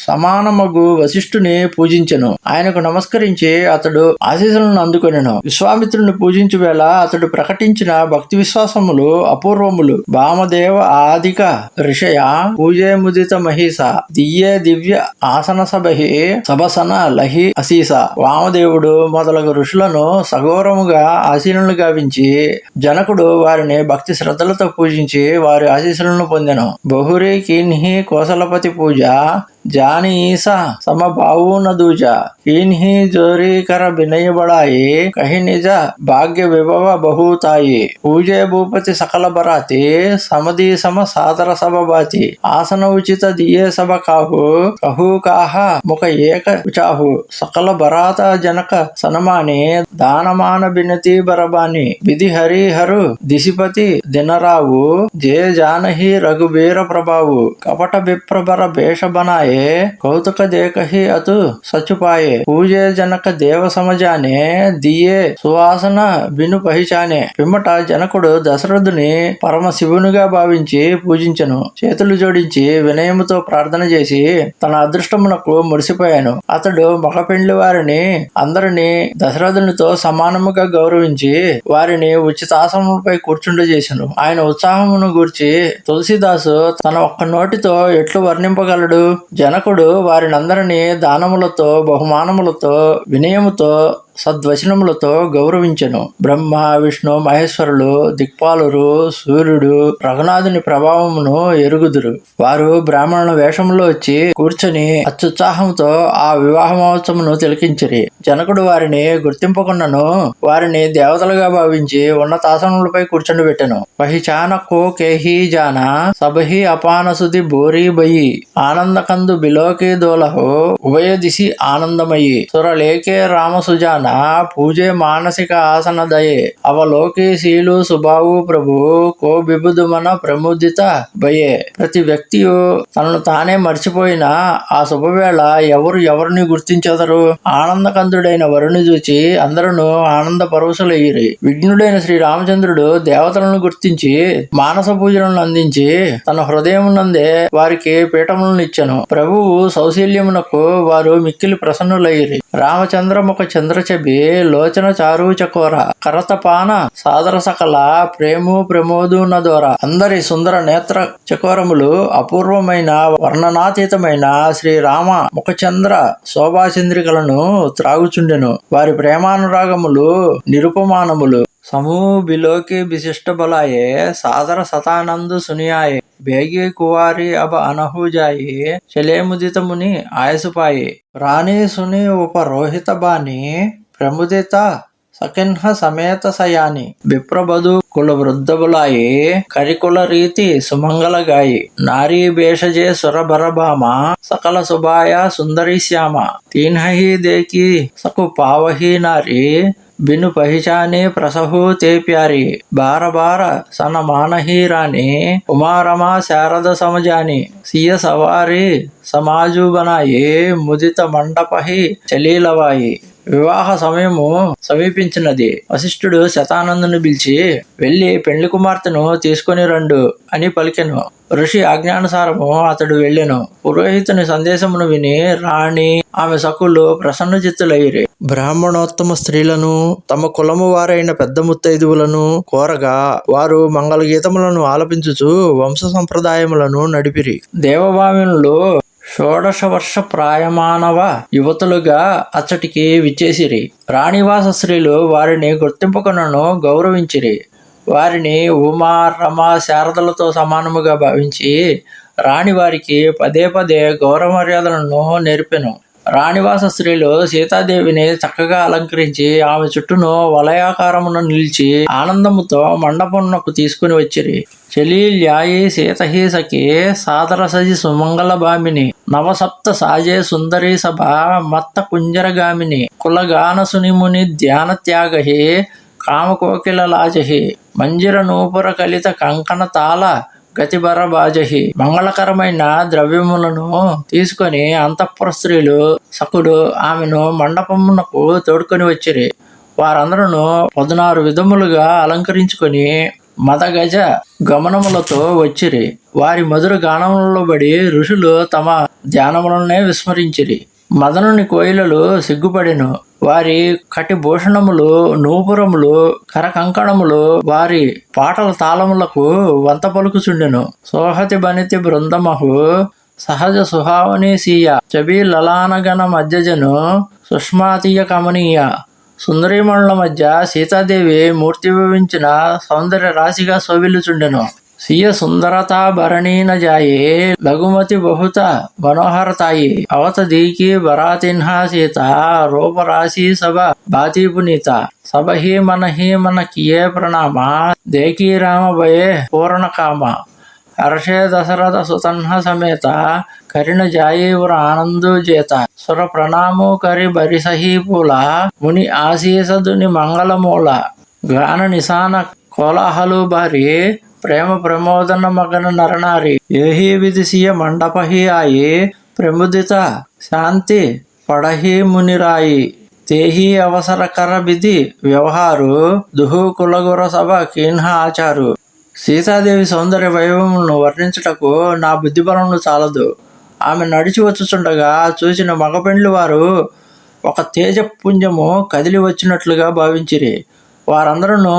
A: సమానమగు వశిష్ఠుని పూజించెను. ఆయనకు నమస్కరించి అతడు ఆశీస్సులను అందుకొనెను. విశ్వామిత్రుని పూజించు వేళ అతడు ప్రకటించిన భక్తి విశ్వాసములు అపూర్వములు. వామదేవ ఆదిక ఋషయ పూజే ముదిత మహిష దియ్యే దివ్య ఆసన సభహి సభసన లహి అశీస. వామదేవుడు మొదలగు ఋషులను సగౌరముగా ఆశీనులు గావించి జనకుడు వారిని భక్తి శ్రద్ధలతో పూజించి వారి ఆశీస్సులను పొందెను. బహురీ కిన్హి కోసలపతి పూజ जानी ईसा समभाऊ न दूजा इन्हीं जोरी कर विनय बढ़ाई कहीं निजा भाग्य विभव बहुताई पूजे भूपति सकल बराती समदी सम सादर सब बाती आसन उचित दिए सब काहू कहू काहा मुख एक चाहू सकल बरात जनक सनमानी दानमान बिनती बरबानी विधि हरि हरु दिशिपति दिनरावु जे जानहि रघुबीर प्रभावु कपट विप्रबर भेष बनाए कौतुक देखहि अतु सचुपाये पूजे जनक देव समझाने दिये సువాసన విను పహిచానే. పిమ్మట జనకుడు దశరథుని పరమ శివునిగా భావించి పూజించెను. చేతులు జోడించి వినయముతో ప్రార్థన చేసి తన అదృష్టమునకు మురిసిపోయాను. అతడు మగ పెండ్లి వారిని అందరినీ దశరథునితో సమానముగా గౌరవించి వారిని ఉచితాసనములపై కూర్చుండజేసెను. ఆయన ఉత్సాహమును గూర్చి తులసీదాసు తన ఒక్క నోటితో ఎట్లు వర్ణింపగలడు. జనకుడు వారినందరినీ దానములతో బహుమానములతో వినయముతో సద్వచనములతో గౌరవించెను. బ్రహ్మ విష్ణు మహేశ్వరులు దిక్పాలురు సూర్యుడు రఘునాథుని ప్రభావమును ఎరుగుదురు. వారు బ్రాహ్మణుల వేషంలో వచ్చి కూర్చొని అత్యుత్సాహంతో ఆ వివాహ మహోత్సవమును తిలకించిరి. జనకుడు వారిని గుర్తింపకుండాను వారిని దేవతలుగా భావించి ఉన్నతాసనములపై కూర్చొనిబెట్టెను. పహిచాన కో కేహి జాన సబహి అపానసుది బోరీ బయి ఆనంద కందు బిలోకి దోలహో ఉభయ దిశి ఆనందమయి సురలేకే రామసుజాన పూజే మానసిక ఆసన దయే అవలోకి శీలు సుబావు ప్రభు కో బిబుదుమన ప్రముదిత భయే. ప్రతి వ్యక్తియు తనను తానే మర్చిపోయిన ఆ శుభవేళ ఎవరిని గుర్తించెదరు. ఆనందకందుడైన వరుని చూచి అందరూ ఆనంద పరవశులయ్యిరి. విఘ్నుడైన శ్రీరామచంద్రుడు దేవతలను గుర్తించి మానస పూజలను అందించి తన హృదయమునందే వారికి పీఠములను ఇచ్చెను. ప్రభువు సౌశల్యమునకు వారు మిక్కిలి ప్రసన్నులయ్యిరి. రామచంద్రముఖ చంద్రచబి లోచన చారు చకోర కరతపాన సాదర సకల ప్రేము ప్రమోదు నదోర. అందరి సుందర నేత్ర చకోరములు అపూర్వమైన వర్ణనాతీతమైన శ్రీరామ ముఖచంద్ర శోభాచంద్రికలను త్రాగుచుండెను. వారి ప్రేమానురాగములు నిరుపమానములు. समूह बिलोकी विशिष्ट बलाये सादर सतानंद सुनियाये बेगी कुवारी अब अनहु जाये चले मुदित मुनि आयसु पाये रानी सुनि उपरोहित बानी प्रमुदित सकिन्ह समेत सयानी विप्रबधु कुल वृद्ध बुलाये करिकुल रीति सुमंगल गाये नारी बेषजे सुर बरबामा सकल सुबाया सुंदरी श्यामा तीन ही देखी सकु पावही नारी बिनु पहचाने प्रसहु ते प्यारी बार बार सन मानही रानी उमारमा शारद समझानी सिय सवारी समाजु बनाये मुदित मंडपहि चली लवाई వివాహ సమయము సమీపించినది. వశిష్ఠుడు శతానందుని పిలిచి వెళ్లి పెండ్లి కుమార్తెను తీసుకొని రండు అని పలికెను. ఋషి ఆజ్ఞానుసారము అతడు వెళ్ళెను. పురోహితుని సందేశమును విని రాణి ఆమె సకులు ప్రసన్న చిత్తులైరి. బ్రాహ్మణోత్తమ స్త్రీలను తమ కులము వారైన పెద్ద ముత్తైదువులను కోరగా వారు మంగళగీతములను ఆలపించుచు వంశ సంప్రదాయములను నడిపిరి. దేవభామినులు షోడశ వర్ష ప్రాయమానవ యువతులుగా అచ్చటికి విచ్చేసిరి. రాణివాస స్త్రీలు వారిని గుర్తింపకునను గౌరవించిరి. వారిని ఉమా రమ శారదలతో సమానముగా భావించి రాణి వారికి పదే పదే గౌరవ మర్యాదలను నేర్పెను. రాణివాస స్త్రీలు సీతాదేవిని చక్కగా అలంకరించి ఆమె చుట్టూను వలయాకారమును నిలిచి ఆనందముతో మండపమునకు తీసుకుని వచ్చిరి. చలీల్యాయి సీతహి సఖి సాదర సజి సుమంగళ భామిని నవసప్త సాజే సుందరీ సభ మత్త కుంజరగామిని కులగాన సునిముని ధ్యాన త్యాగహి కామకోకిల లాజహి మంజిర నూపుర కలిత కంకణ తాళ గతిబర బాజహి మంగళకరమైన ద్రవ్యములను తీసుకొని అంతఃపుర స్త్రీలు సకుడు ఆమెను మండపమునకు తోడుకొని వచ్చిరి. వారందరూ 16 విధములుగా అలంకరించుకొని మదగజ గమనములతో వచ్చిరి. వారి మధుర గానములలో బడి ఋషులు తమ ధ్యానములనే విస్మరించిరి. మదనుని కోయిలలు సిగ్గుపడెను. వారి కటి భూషణములు నూపురములు కరకంకణములు వారి పాటల తాళములకు వంత పలుకుచుండెను. సోహతి బనితి బృందమహు సహజ సుహావని సీయ చబి లలానగణ మధ్యజను సుష్మాతీయ కమనీయ సుందరీమణుల మధ్య సీతాదేవి మూర్తిభవించిన సౌందర్య రాశిగా శోభిల్లుచుండెను. సియ సుందరతా భరణీన జాయే లఘుమతి బహుత మనోహరతాయి అవత దీకి బరాతిన్హా సీత రూపరాశి సభ బాతి పునీత సభహి మన కియే ప్రణామ దేకీ రామ భయే పూర్ణ కామ హర్షే దశరథ సుతన్హ సమేత కరిణ జాయేవర ఆనందో చేత సుర ప్రణామో కరి బరిసహి పూల ముని ఆశీసదుని మంగళమూల గాన నిశాన కోలాహలు భారీ ప్రేమ ప్రమోదన మగన నరనారి ఏహి విదిసియ మండపహి ఆయి ప్రముదిత శాంతి పడహి మునిరాయి తేహి అవసరకర విధి వ్యవహారు దుహు కులగుర సభ కీన్హ ఆచారు. సీతాదేవి సౌందర్య వైభవములను వర్ణించుటకు నా బుద్ధిబలమును చాలదు. ఆమె నడిచి వచ్చుచుండగా చూసిన మగపెండ్లి వారు ఒక తేజపుంజము కదిలి వచ్చినట్లుగా భావించిరి. వారందరూ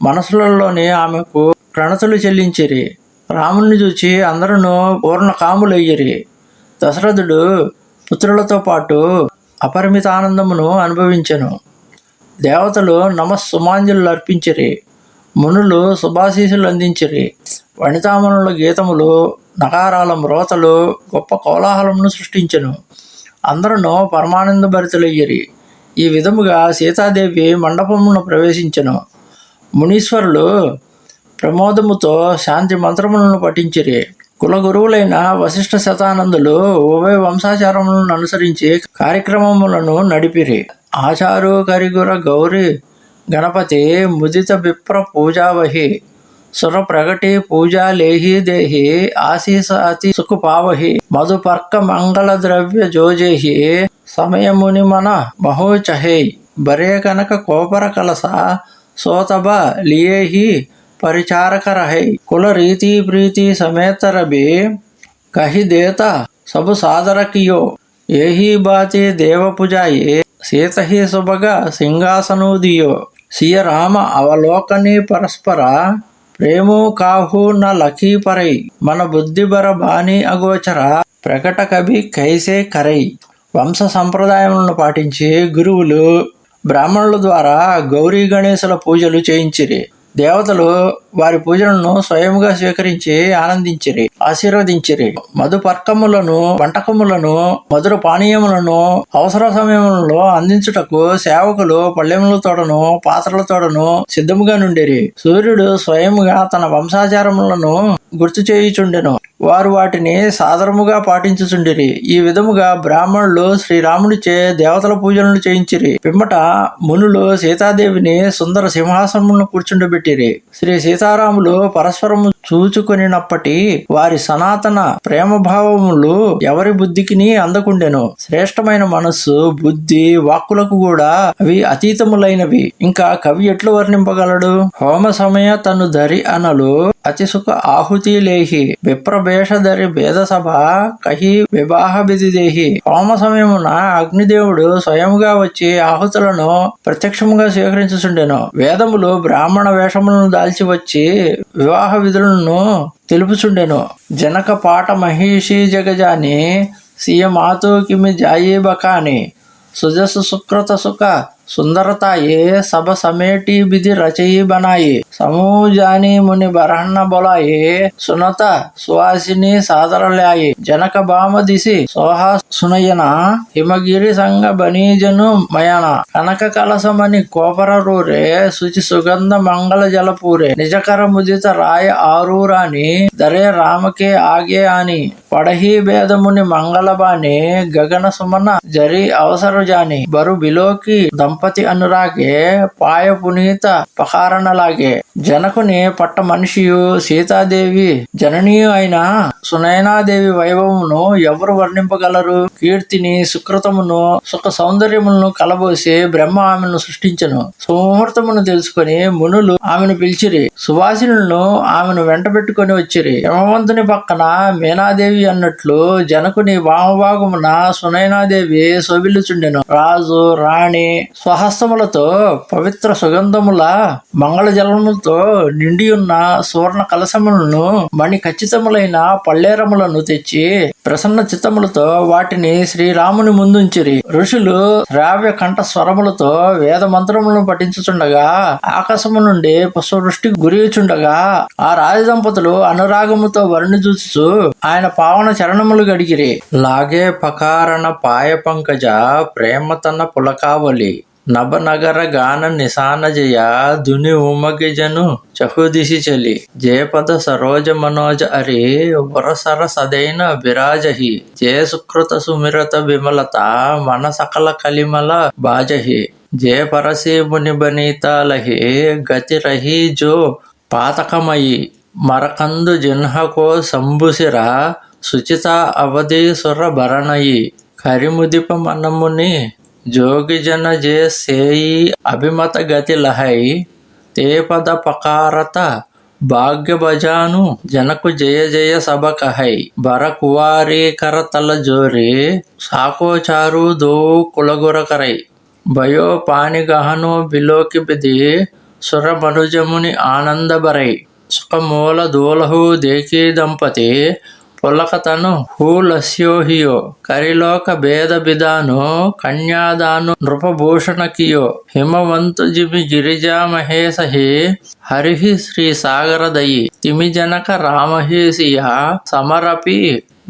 A: మనసులలోని ఆమెకు ప్రణతులు చెల్లించిరి. రాముణ్ణి చూచి అందరూ పూర్ణ కాములయ్యిరి. దశరథుడు పుత్రులతో పాటు అపరిమిత ఆనందమును అనుభవించెను. దేవతలు నమస్సుమాంజలు అర్పించిరి. మునులు శుభాశీసులు అందించిరి. వనితామణుల గీతములు నకారాల మ్రోతలు గొప్ప కోలాహలమును సృష్టించెను. అందరూ పరమానంద భరితులయ్యిరి. ఈ విధముగా సీతాదేవి మండపమును ప్రవేశించెను. మునీశ్వరులు ప్రమోదముతో శాంతి మంత్రములను పఠించిరి. కులగురువులైన వశిష్ఠ శతానందులు ఉభయ వంశాచారములను అనుసరించి కార్యక్రమములను నడిపిరి. ఆచారు కరిగుర గౌరి గణపతి ముదిత విప్ర పూజావహి సుర ప్రగటి పూజా లేహి దేహి ఆశీస అతి సుఖపావహి మధుపర్క మంగళ ద్రవ్య జోజేహి సమయముని మన మహోచహై బరే కనక కోపర కలస సోతబ లియేహి పరిచారక రహై కుల రీతి ప్రీతి సమేత రబి కహి దేత సబు సాదరకియో ఏహి బాతి దేవ పుజాయే సీతహి సుభగ సింహాసనూదియో సియ రామ అవలోకని పరస్పర ప్రేమో కాహు న లఖీ పరై మన బుద్ధిబర బాణి అగోచర ప్రకట కవి కైసే కరై. వంశ సంప్రదాయములను పాటించి గురువులు బ్రాహ్మణుల ద్వారా గౌరీ గణేశుల పూజలు చేయించిరి. దేవతలు వారి పూజలను స్వయంగా స్వీకరించి ఆనందించిరి, ఆశీర్వదించిరి. మధుపర్కములను, వంటకములను, మధుర పానీయములను అవసర సమయములలో అందించుటకు సేవకులు పళ్ళెములతోడను పాత్రలతోడను సిద్ధముగా నుండిరి. సూర్యుడు స్వయముగా తన వంశాచారములను గుర్తు చేయుచుండెను. వారు వాటిని సాదరముగా పాటించుచుండిరి. ఈ విధముగా బ్రాహ్మణులు శ్రీరాముడిచే దేవతల పూజలను చేయించిరి. పిమ్మట మునులు సీతాదేవిని సుందర సింహాసనమును కూర్చుండబెట్టిరి. శ్రీ సీతారాములు పరస్పరము చూచుకొనినప్పటి వారి సనాతన ప్రేమ భావములు ఎవరి బుద్ధికిని అందకుండెను. శ్రేష్టమైన మనస్సు, బుద్ధి, వాక్కులకు కూడా అవి అతీతములైనవి. ఇంకా కవి ఎట్లు వర్ణింపగలడు? హోమ సమయ తను ధరి అనలు అతి సుఖ ఆహుతి లేహి విప్రభేషధరి భేద సభ కహి వివాహ విధిదేహి. హోమ సమయమున అగ్నిదేవుడు స్వయముగా వచ్చి ఆహుతులను ప్రత్యక్షముగా స్వీకరించుచుండెను. వేదములు బ్రాహ్మణ వేషములను దాల్చి వచ్చి వివాహ విధులను తెలుపుచుండెను. జనక పాట మహిషి జగజాని సియ మాతు కిమి జాయి బకాని సుజసు సుకృత సుఖ సుందరతాయే సభ సమేటి బిధి రచయి బనాయి సమూజాని ముని బరహన్న బొలాయే సునత సువాసిని సాదరలాయి జనక బామ దిసి సోహా సునయన హిమగిరి సంగ బనీజను మయన కనక కలసమని కోపర రూరే శుచి సుగంధ మంగళ జలపూరే నిజకర ముదిత రాయ ఆరూరాని దరే రామకే ఆగే అని పడహి భేదముని మంగళబాని గగన సుమన జరి అవసర జాని బరు బిలోకి దంపతి అనురాగే పాయ పునీత పకారణలాగే. జనకుని పట్ట మనిషియు సీతాదేవి జననీయు అయిన సునయనాదేవి వైభవమును ఎవరు వర్ణింపగలరు? కీర్తిని, సుకృతమును, సుఖ సౌందర్యములను కలబోసి బ్రహ్మ ఆమెను సృష్టించెను. సుముహూర్తమును తెలుసుకొని మునులు ఆమెను పిలిచిరి. సువాసినులను ఆమెను వెంట పెట్టుకొని వచ్చిరి. హిమవంతుని పక్కన మీనాదేవి అన్నట్లు జనకుని వామభాగమున సునయనాదేవి శోభిల్లుచుండెను. రాజు, రాణి స్వహస్తములతో పవిత్ర సుగంధముల మంగళ జలములతో నిండియున్న సువర్ణ కలశములను మణి ఖచ్చితములైన పళ్ళేరములను తెచ్చి ప్రసన్న చిత్తములతో వాటిని శ్రీరాముని ముందుంచిరి. ఋషులు శ్రావ్య కంఠ స్వరములతో వేద మంత్రములను పఠించుచుండగా ఆకాశము నుండి పుష్పవృష్టి గురియుచుండగా ఆ రాజదంపతులు అనురాగముతో వరుణి చూచుచు ఆయన పావన చరణములు గడిగిరి. లాగే పకారణ పాయ పంకజ ప్రేమ తన పులకావలి నభనగర గాన నిశాన జయ ధుని ఉమగిజను చహుదిశి చలి జయపద సరోజ మనోజ అరి వరసర సదైన విరాజహి జయ సుకృత సుమిరత విమలత మన సకల కలిమల బాజహి జయ పరసి ముని బనీతాలహి గతి రహి జో పాతకమయి మరకందు జిన్హకో సంబుసిర సుచిత అవధి సుర భరణయి కరిముదిప మనముని జోగి జన జే సేయి అభిమత గతి లహై తే పద పకారత భాగ్య బజాను జనకు జయ జయ సభ కహై బర కువారి కర తల జోరి సాకోచారు దో కులగురకరై భయో పాని గహనో బిలోకి బిది సుర మనుజముని ఆనందబరై సుఖమూల దూలహు దేకీ దంపతి పులకతను హూలస్యోహియో కరిలోక భేద బిదాను కన్యాదాను నృపభూషణకియో హిమవంతు జిమి గిరిజా మహేశహి హరిహి శ్రీ సాగరదయి తిమి జనక రామహేసియ సమరపి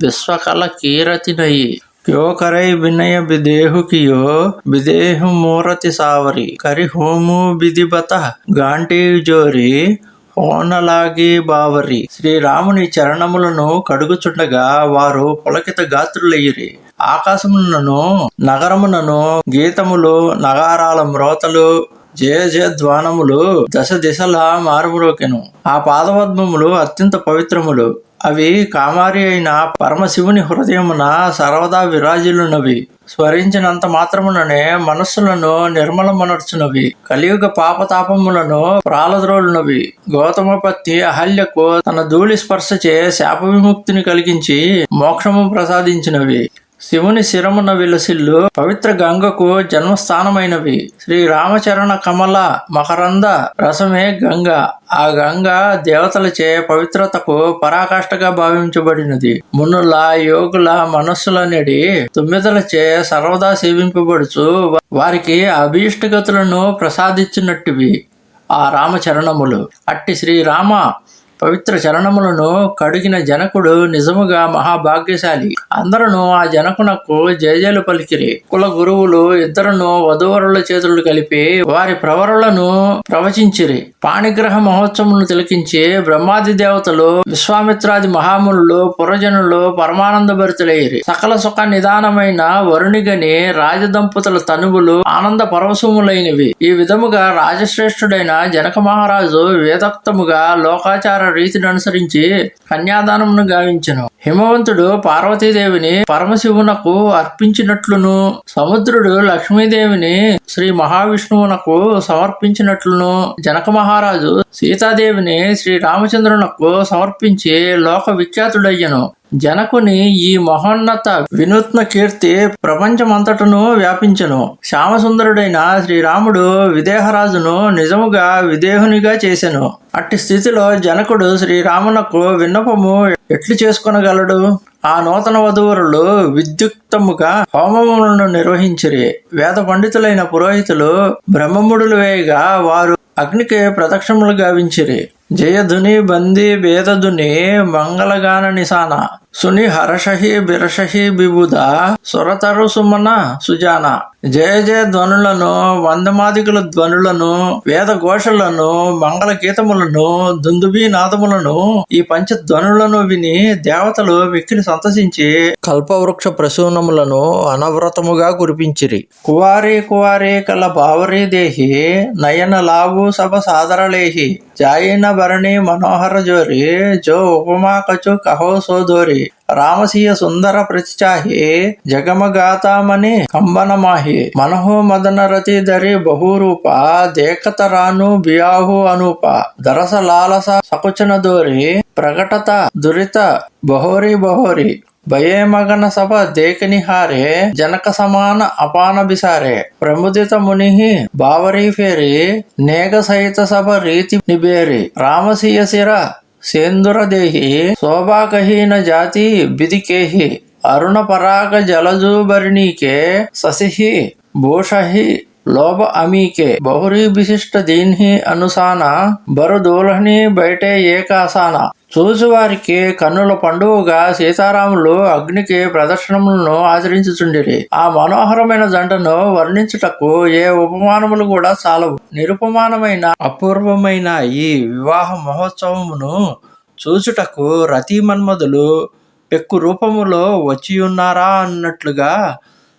A: విశ్వకల కీరతినయి క్యో కరై వినయ బిదేహు కియో బిదేహు మూరతి సావరి కరి హోము బిదిబత గాంటీ జోరి ఓనలాగి బావరి. శ్రీరాముని చరణములను కడుగుచుండగా వారు పులకిత గాత్రులయ్యిరి. ఆకాశమునను నగరమునను గీతములు, నగారాల మ్రోతలు, జయ జయ ధ్వానములు దశ దిశలా మారుమ్రోకెను. ఆ పాదపద్మములు అత్యంత పవిత్రములు. అవి కామారి అయిన పరమశివుని హృదయమున సర్వదా విరాజిల్లునవి. స్మరించినంత మాత్రముననే మనస్సులను నిర్మలమనర్చునవి. కలియుగ పాపతాపములను ప్రాలద్రోలునవి. గౌతమ పత్ని అహల్యకు తన ధూళి స్పర్శచే శాప విముక్తిని కలిగించి మోక్షము ప్రసాదించినవి. శివుని శిరమున విలసిల్లు పవిత్ర గంగకు జన్మస్థానమైనవి. శ్రీ రామచరణ కమల మకరంద రసమే గంగ. ఆ గంగ దేవతలచే పవిత్రతకు పరాకాష్ఠగా భావించబడినది. మునుల యోగుల మనస్సులనేడి తుమ్మిదలచే సర్వదా సేవింపబడుచు వారికి అభీష్టగతులను ప్రసాదించినట్టువి ఆ రామచరణములు. అట్టి శ్రీరామ పవిత్ర చరణములను కడిగిన జనకుడు నిజముగా మహాభాగ్యశాలి. అందరూ ఆ జనకునకు జయజయలు పలికిరి. కుల గురువులు ఇద్దరును వధూవరుల చేతులు కలిపి వారి ప్రవరులను ప్రవచించిరి. పాణిగ్రహ మహోత్సవమును తిలకించి బ్రహ్మాది దేవతలు విశ్వామిత్రాది మహామునులు పురజనులు పరమానంద భరితులైరి. సకల సుఖ నిదానమైన వరుణిగని రాజదంపతుల తనువులు ఆనంద పరవశములైనవి. ఈ విధముగా రాజశ్రేష్ఠుడైన జనక మహారాజు వేదోక్తముగా లోకాచార రీతిని అనుసరించి కన్యాదానమును గావించెను. హిమవంతుడు పార్వతీదేవిని పరమశివునకు అర్పించినట్లును, సముద్రుడు లక్ష్మీదేవిని శ్రీ మహావిష్ణువునకు సమర్పించినట్లును, జనక మహారాజు సీతాదేవిని శ్రీ రామచంద్రునకు సమర్పించి లోక విఖ్యాతుడయ్యను. జనకుని ఈ మహోన్నత వినూత్న కీర్తి ప్రపంచమంతటను వ్యాపించెను. శ్యామసుందరుడైన శ్రీరాముడు విదేహరాజును నిజముగా విదేహునిగా చేసెను. అట్టి స్థితిలో జనకుడు శ్రీరామునకు విన్నపము ఎట్లు చేసుకొనగలడు? ఆ నూతన వధూవరులు విద్యుక్తముగా హోమములను నిర్వహించిరి. వేద పండితులైన పురోహితులు బ్రహ్మముడులు వేయగా వారు అగ్నికి ప్రదక్షిణములు గావించిరి. జయధుని బంది భేదధుని మంగళగాన నిశాన సుని హర్షహి బిరషహి బిబుద సురతరు సుమన సుజాన. జయ జయ ధ్వనులను, వందమాదికుల ధ్వనులను, వేద ఘోషలను, మంగళ గీతములను, దుందుబీ నాదములను, ఈ పంచధ్వనులను విని దేవతలు మిక్కిలి సంతసించి కల్పవృక్ష ప్రసూనములను అనవ్రతముగా కురిపించిరి. కువారి కువారి కల బావరీ దేహి నయన లావు సభ సాదరలేహి జాయిన భరణి మనోహర జోరి జో ఉపమా కచు కహో సోదోరి రామసీయ సుందర ప్రతిచాహి జగమగాతామని కంబనమాహి మనహో మదన రతి ధరి బహురూప దేకతరాను బియాహు అనూప దరస లాలస సకుచన దోరి ప్రకటత దురిత బహోరి బహోరి భయే మగన సభ దేకనిహారే జనక సమాన అపాన బిసారే ప్రముదిత ముని బావరీ ఫేరి నేగ సహిత సభ రీతి నిబేరి రామసీయ శిర సేందుర దేహి శోభాకహీన జాతి బిదికేహి అరుణ పరాగ జలజూబరిణీకే ససిహి భూషహి లోభ అమీకే బహురీ విశిష్ట దీన్హి అనుసాన బరు దూలహని బయటే ఏకాసాన. చూచువారికి కన్నుల పండుగగా సీతారాములు అగ్నికి ప్రదర్శనములను ఆచరించుచుండిరి. ఆ మనోహరమైన జంటను వర్ణించుటకు ఏ ఉపమానములు కూడా చాలవు. నిరుపమానమైన అపూర్వమైన ఈ వివాహ మహోత్సవమును చూచుటకు రతి మన్మధులు పెక్కు రూపములో వచ్చియున్నారా అన్నట్లుగా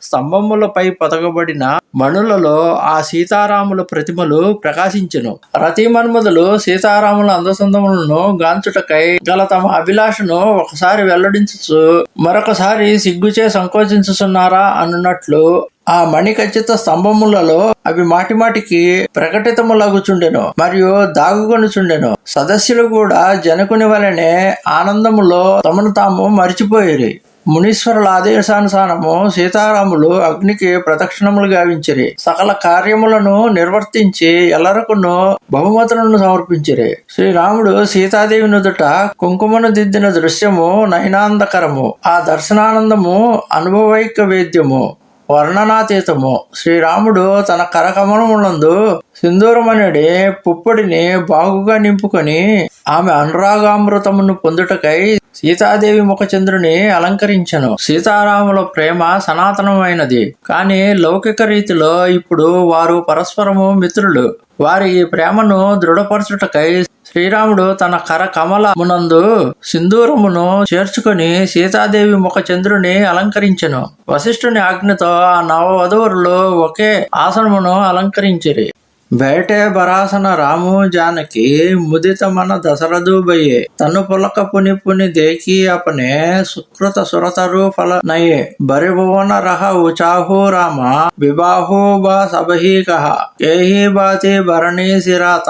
A: స్తంభములపై పొదగబడిన మణులలో ఆ సీతారాముల ప్రతిమలు ప్రకాశించెను. రతి మన్మధులు సీతారాముల అందసందములను గాంచుటకై గల తమ అభిలాషను ఒకసారి వెల్లడించుచు మరొకసారి సిగ్గుచే సంకోచించుచున్నారా అన్నట్లు ఆ మణిఖచ్చిత స్తంభములలో అవి మాటిమాటికి ప్రకటితములగుచుండెను మరియు దాగుకొనుచుండెను. సదస్సులు కూడా జనకుని వలనే ఆనందములో తమను తాము మరిచిపోయిరి. మునీశ్వరుల ఆదేశానుసారము సీతారాములు అగ్నికి ప్రదక్షిణములు గావించిరి. సకల కార్యములను నిర్వర్తించి ఎల్లరకును బహుమతులను సమర్పించిరి. శ్రీరాముడు సీతాదేవి నుదుట కుంకుమను దిద్దిన దృశ్యము నయనాందకరము. ఆ దర్శనానందము అనుభవైక వేద్యము, వర్ణనాతీతము. శ్రీరాముడు తన కరకమలములందు సింధూరమనడి పుప్పొడిని బాగుగా నింపుకొని ఆమె అనురాగామృతమును పొందుటకై సీతాదేవి ముఖచంద్రుని అలంకరించెను. సీతారాముల ప్రేమ సనాతనమైనది. కానీ లౌకిక రీతిలో ఇప్పుడు వారు పరస్పరము మిత్రులు. వారి ఈ ప్రేమను దృఢపరచుటకై శ్రీరాముడు తన కర కమలమునందు సింధూరమును చేర్చుకొని సీతాదేవి ముఖ చంద్రుని అలంకరించెను. వశిష్ఠుని ఆజ్ఞతో ఆ నవవధూవరులు ఒకే ఆసనమును అలంకరించిరి. బయటే బరాసన రాము జానకి ముదిత మన దశరథు బయ్యే తను పులక పుని పుని దేకి అపనే సుకృత సురతరు ఫల నయే బరిభువన రహ ఉచాహు రామ విబాహు బా సబహి కహ కేహి బాతి భరణి సిరాత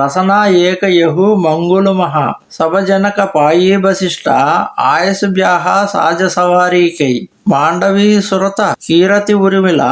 A: రసనా ఏక యహు మంగులు మహా సభ జనక పాయి వశిష్ట ఆయస్ బ్యాహ సాజ సవారీకై మాండవీ సురత కీరతి ఉరిమిల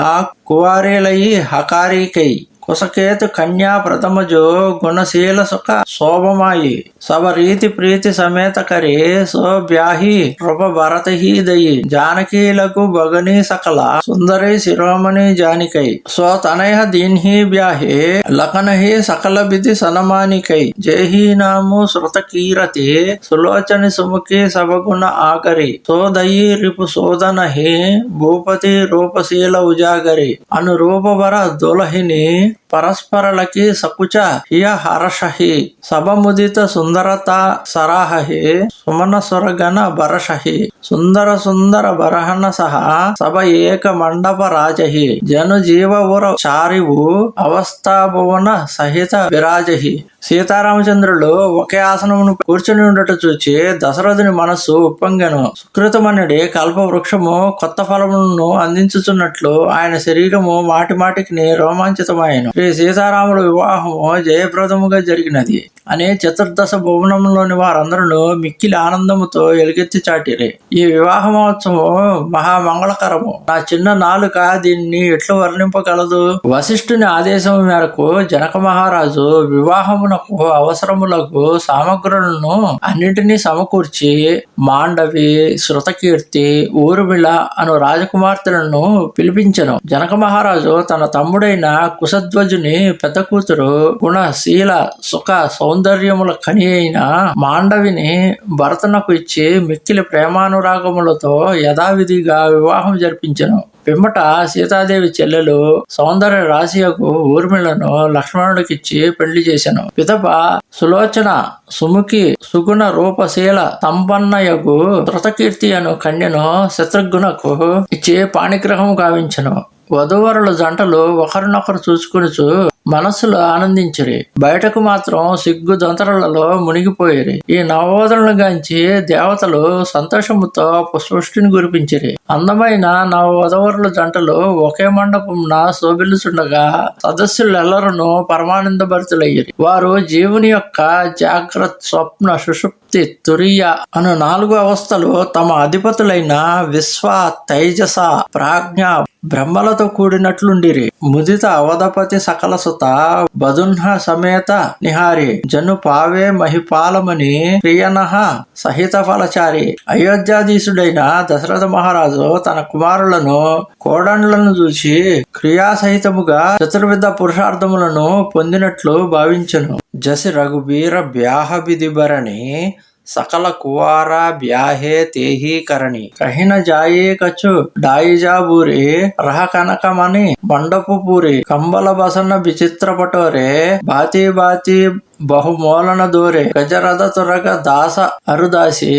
A: కువారేలయి హకారీకై కుసకేతు కన్యా ప్రథమజో గుణశీల సుఖ శోభమాయి సవ రీతి ప్రీతి సమేత కరే సో బ్యాహి రూప భరతహి దయి జానకీలకు భగని సకల సుందరి శిరోమణి జానికై సో తనయ దీన్హి బ్యాహే లఖనహి సకల బిధి సనమానికై జేహి నాము శృత కీరతి సులోచని సుముఖి సభగుణ ఆకరి సో దయి రిపు శోధనహి భూపతి రూపశీల ఉజాగరి అను రూపభర దులహిని పరస్పరలకి సకుచ హియ హరషహి సభముదిత సుందరత సరాహి సుమన సురగణ బరషహి సుందర సుందర బరహన సహ సభ ఏక మండప రాజహి జను జీవవుర చారివు అవస్థాభువన సహిత విరాజహి సీతారామచంద్రులు ఒకే ఆసనమును కూర్చుని ఉండట చూచి దశరథుని మనస్సు ఉప్పొంగెను. సుకృతమనుడి కల్ప వృక్షము కొత్త ఫలములను అందించుచున్నట్లు ఆయన శరీరము మాటి మాటికి రోమాంచితమాయను. శ్రీ సీతారాముల వివాహము జయప్రదముగా జరిగినది అని చతుర్దశ భువనంలోని వారందరూ మిక్కిలి ఆనందముతో ఎలుగెత్తి చాటిరి. ఈ వివాహ మహోత్సవం మహామంగళకరము. నా చిన్న నాలుక దీన్ని ఎట్లు వర్ణింపగలదు? వశిష్ఠుని ఆదేశం మేరకు జనక మహారాజు వివాహమునకు అవసరములకు సామగ్రులను అన్నింటినీ సమకూర్చి మాండవి, శృతకీర్తి, ఊర్మిళ అను రాజకుమార్తెలను పిలిపించెను. జనక మహారాజు తన తమ్ముడైన కుశధ్వజుని పెద్ద కూతురు గుణశీల సుఖ సౌందర్యముల కని అయిన మాండవిని భరతునకు ఇచ్చి మిక్కిలి ప్రేమానురాగములతో యథావిధిగా వివాహం జరిపించెను. పిమ్మట సీతాదేవి చెల్లెలు సౌందర్య రాశియకు ఊర్మిళను లక్ష్మణుడికిచ్చి పెళ్లి చేసెను. పిదప సులోచన సుముఖి సుగుణ రూపశీల సంపన్నయగు శృతకీర్తి అను కన్యను శత్రుఘ్నునకు ఇచ్చి పాణిగ్రహం గావించెను. వధూవరుల జంటలు ఒకరినొకరు చూసుకునుచు మనస్సులో ఆనందించిరి. బయటకు మాత్రం సిగ్గు దొంతరలలో మునిగిపోయిరి. ఈ నవవధులను గాంచి దేవతలు సంతోషముతో పుష్పృష్టిని కురిపించిరి. అందమైన నవవధువరుల జంటలు ఒకే మండపంన శోభిల్లుచుండగా సదస్సులెల్లరూ పరమానందభరితులయ్యిరి. వారు జీవుని యొక్క జాగ్రత్త, స్వప్న, సుషుప్తి, తురియ అను 4 అవస్థలు తమ అధిపతులైన విశ్వ, తైజస, ప్రాజ్ఞ, బ్రహ్మలతో కూడినట్లుండిరి. ముదిత అవధపతి సకల సుత బదున్హ సమేత నిహారి జను పావే మహిపాలమని ప్రియనః సహిత ఫలచారి. అయోధ్యాధీశుడైన దశరథ మహారాజు తన కుమారులను కోడండ్లను చూసి క్రియాసహితముగా చతుర్విధ పురుషార్థములను పొందినట్లు భావించెను. జసి రఘుబీర బ్యాహబిదిభరణి సకల కువార బ్యాహే తేహి కరణి కహిన జాయే కచు డాయిజా బూరి రహ కనకమని మండపు పూరి కంబల బసన విచిత్ర పటోరే బాతి బాతి బహుమూలన దూరే గజరథ తురగ దాస అరుదాసి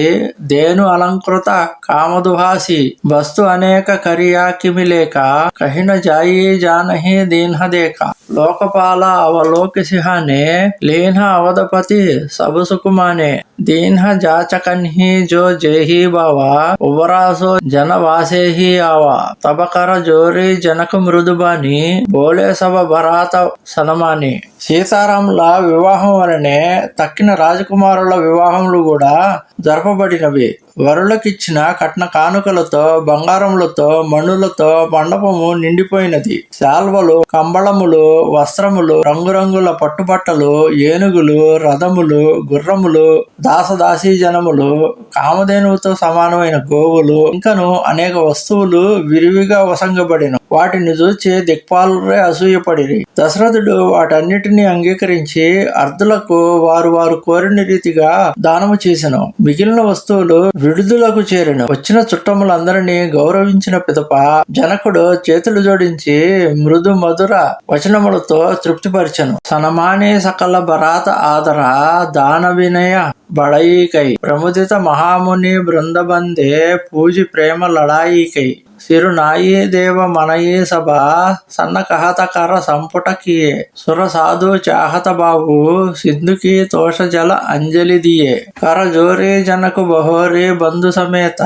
A: దేను అలంకృత కామదుహాసి వస్తు అనేక కరియాకిమిలేక కహిన జాయి జానహి దీన్హదేక లోకపాల అవలోకి సిహానే లీన్హ అవధపతి సబసుకుమానే దీన్హ జాచకన్హి జో జేహి బావా ఉవరాసో జనవాసేహి ఆవా తబకర జోరి జనక మృదుబాని బోలే సభ భరాత సనమాని. సీతారాముల వివాహం వలనే తక్కిన రాజకుమారుల వివాహములు కూడా జరపబడినవి. వరులకిచ్చిన కట్న కానుకలతో, బంగారములతో, మణులతో మండపము నిండిపోయినది. శాల్వలు, కంబళములు, వస్త్రములు, రంగురంగుల పట్టుబట్టలు, ఏనుగులు, రథములు, గుర్రములు, దాసదాసీ జనములు, కామధేనువుతో సమానమైన గోవులు, ఇంకను అనేక వస్తువులు విరివిగా వసంగబడిన. వాటిని చూచి దిక్పాలురే అసూయపడిరి. దశరథుడు వాటన్నిటినీ అంగీకరించి అర్ధులకు వారు వారు కోరిన రీతిగా దానము చేసెను. మిగిలిన వస్తువులు విడుదలకు చేరెను. వచ్చిన చుట్టములందరినీ గౌరవించిన పిదప జనకుడు చేతులు జోడించి మృదు మధుర వచనములతో తృప్తిపరిచెను. సనమాని సకల భరాత ఆదర దాన వినయ బడయికై ప్రముదిత మహాముని బృందబందే పూజి ప్రేమ లడాయికై సిరునాయి దేవ మనయే సభ సన్న కహత కర సంపుటకియే సుర సాధు చాహత బాబు సింధుకి తోష జల అంజలి దియే కర జోరే జనకు బహోరే బంధు సమేత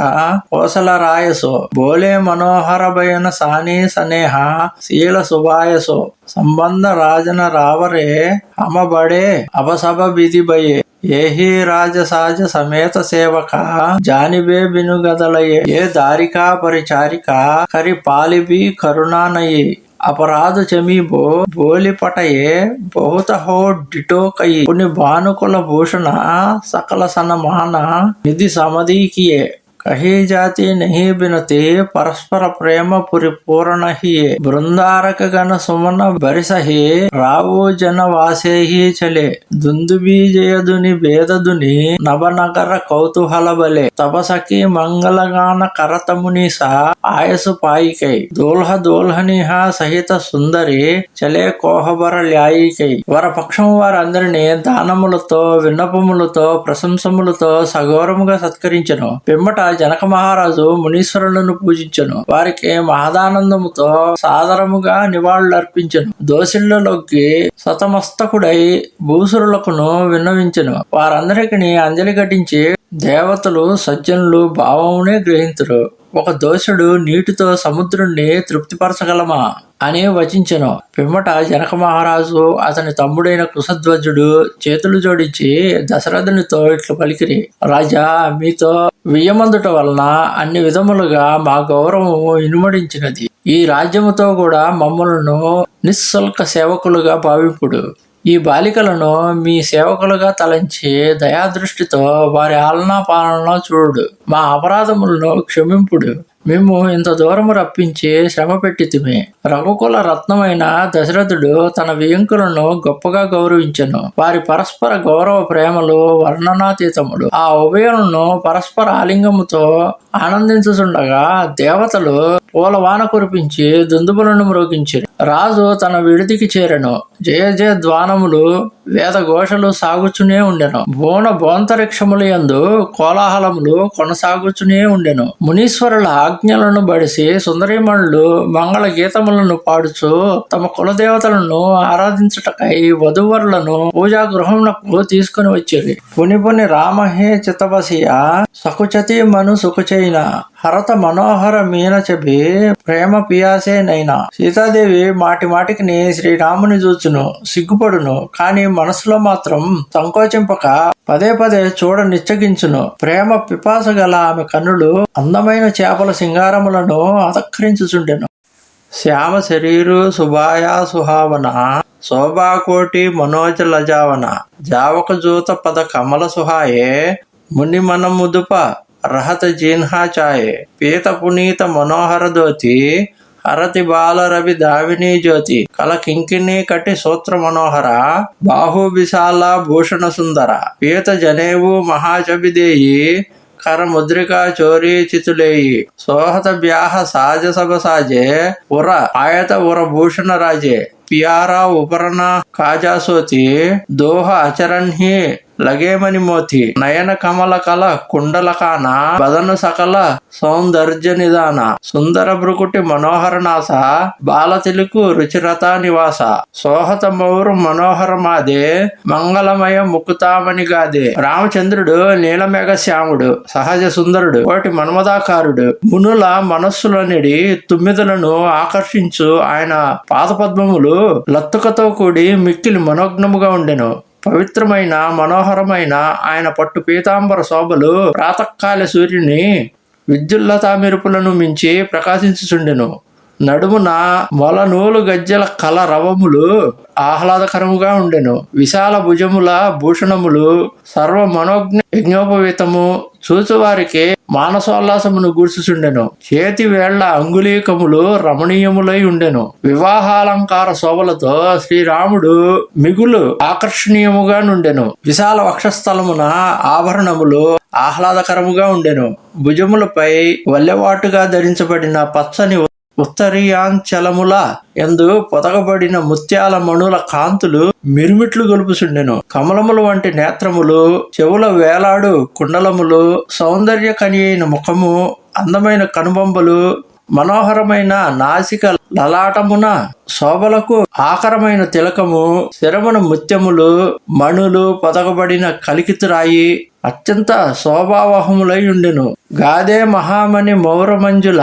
A: కోసల రాయసో బోలే మనోహర బయన సాని సనేహ శీల సుభాయసో సంబంధ రాజన రావరే హమ బడే అపసభ బిది బయే ఏహి రాజసాజ సమేత సేవక జానిబే బినుగదలయే ఏ దారికా పరిచారిక కరి పాలిబి కరుణానయి अपराध चमी बोली पटये बहुत हो डिटो कई पुनि भानुकुल भूषण सकल सनमान निधि समधि किए कही जाती नहीं बिनती परस्पर प्रेम परिपूर्ण ही बृंदारक गण सुमन बरिस ही रावो जन वासे ही चले दुंदुबी जय दुनि भेद दुनि नवनगर कौतूहल बले तपसकी मंगल गान करत मुनिसा ఆయసు పాయికై దోల్హ దోల్హనిహ సహిత సుందరి చలే కోహబర ల్యాయికై వరపక్షం వారందరినీ దానములతో విన్నపములతో ప్రశంసములతో సగౌరముగా సత్కరించెను. పిమ్మట జనక మహారాజు మునీశ్వరులను పూజించెను. వారికి మహదానందముతో సాదరముగా నివాళులర్పించెను. దోసిళ్లలోకి సతమస్తకుడై భూసురులకును విన్నవించెను. వారందరికీ అంజలి ఘటించి దేవతలు సజ్జనులు భావమునే గ్రహింతురు. ఒక దోషుడు నీటితో సముద్రుణ్ణి తృప్తిపరచగలమా అని వచించెను. పిమ్మట జనక మహారాజు అతని తమ్ముడైన కుశధ్వజుడు చేతులు జోడించి దశరథునితో ఇట్లు పలికిరి. రాజా, మీతో వియ్యమందుట వలన అన్ని విధములుగా మా గౌరవము ఇనుమడించినది. ఈ రాజ్యముతో కూడా మమ్మలను నిశ్శుల్క సేవకులుగా భావింపుడు. ఈ బాలికలను మీ సేవకులుగా తలంచి దయాదృష్టితో వారి ఆలనా పాలనలో చూడు. మా అపరాధములను క్షమింపుడు. మేము ఇంత దూరము రప్పించి శ్రమ పెట్టితిమి. రఘుకుల రత్నమైన దశరథుడు తన వియంకులను గొప్పగా గౌరవించెను. వారి పరస్పర గౌరవ ప్రేమలు వర్ణనాతీతములు. ఆ ఉభయులను పరస్పర ఆలింగముతో ఆనందించుచుండగా దేవతలు పూలవాన కురిపించి దుందుబులను మ్రోగించిరి. రాజు తన విడిదికి చేరెను. జయ జయ ధ్వానములు వేద ఘోషలు సాగుచునే ఉండెను. బోన బోంతరిక్షముల యందు కోలాహలములు కొనసాగుచునే ఉండెను. మునీశ్వరుల ఆజ్ఞలను బడిసి సుందరీమణులు మంగళ గీతములను పాడుచు తమ కులదేవతలను ఆరాధించుటకై వధువరులను పూజా గృహమునకు తీసుకుని వచ్చిరి. పుని రామహే చిత్తబసియ సకుచతి మను సుకుచైన హరత మనోహర మీన చెబి ప్రేమ పియాసే నైనా. సీతాదేవి మాటి మాటికి శ్రీరాముని చూచును, సిగ్గుపడును. కాని మనసులో మాత్రం సంకోచింపక పదే పదే చూడ నిశ్చగించును. ప్రేమ పిపాస గల ఆమె కన్నులు అందమైన చేపల సింగారములను అతక్కరించుచుండెను. శ్యామ శరీరు సుభాయా సుహావన శోభాకోటి మనోజ లజావన జావక జూత పద కమల సుహాయే ముని మన ముదుప రహత జీన్హా చాయే పీత పునీత మనోహర దోతి హరతి బాల రవి దావిని జ్యోతి కల కింకిణి కటి సూత్ర మనోహర బాహు విశాల భూషణ సుందర పీత జనేవు మహాచబిదేయి కర ముద్రికా చోరీ చితులేయి సోహత బ్యాహ సాజ సభ సాజే ఉర ఆయత ఉర భూషణ రాజే పియారా ఉపరణ కాజాసోతి దోహ అచరణ్హి లగేమని మోతి నయన కమల కల కుండలకాన బదను సకల సౌందర్య నిదాన సుందర భృకుటి మనోహర నాస బాల తిలుకు రుచిరతా నివాస సోహత మౌరు మనోహర మాదే మంగళమయ ముకుతామణి గాదే. రామచంద్రుడు నీలమేఘ శ్యాముడు, సహజ సుందరుడు, కోటి మన్మదాకారుడు. మునుల మనస్సులోనిడి తుమ్మిదలను ఆకర్షించు ఆయన పాదపద్మములు లత్తుకతో కూడి మిక్కిలి మనోజ్ఞముగా ఉండెను. పవిత్రమైన మనోహరమైన ఆయన పట్టు పీతాంబర శోభలు ప్రాతకాల సూర్యుని విద్యుల్లతా మెరుపులను మించి ప్రకాశించుచుండెను. నడుమున మొలనూలు గజ్జల కల రవములు ఆహ్లాదకరముగా ఉండెను. విశాల భుజముల భూషణములు సర్వ మనోజ్ఞ యజ్ఞోపవీతము చూచువారికి మానసోల్లాసమును గూర్చుచుండెను. చేతి వేళ్ల అంగుళీకములు రమణీయములై ఉండెను. వివాహాలంకార శోభలతో శ్రీరాముడు మిగులు ఆకర్షణీయముగా నుండెను. విశాల వక్షస్థలమున ఆభరణములు ఆహ్లాదకరముగా ఉండెను. భుజములపై వల్లెవాటుగా ధరించబడిన పచ్చని ఉత్తరీయాంచలముల యందు పొదగబడిన ముత్యాల మణుల కాంతులు మిరుమిట్లు గొలుపుచుండెను. కమలములు వంటి నేత్రములు, చెవుల వేలాడు కుండలములు, సౌందర్య కని అయిన ముఖము, అందమైన కనుబొంబలు, మనోహరమైన నాసిక లలాటమున శోభలకు ఆకరమైన తిలకము, శిరమున ముత్యములు మణులు పొదగబడిన కలికితురాయి అత్యంత శోభావహములై ఉండెను. గాదే మహామణి మౌరమంజుల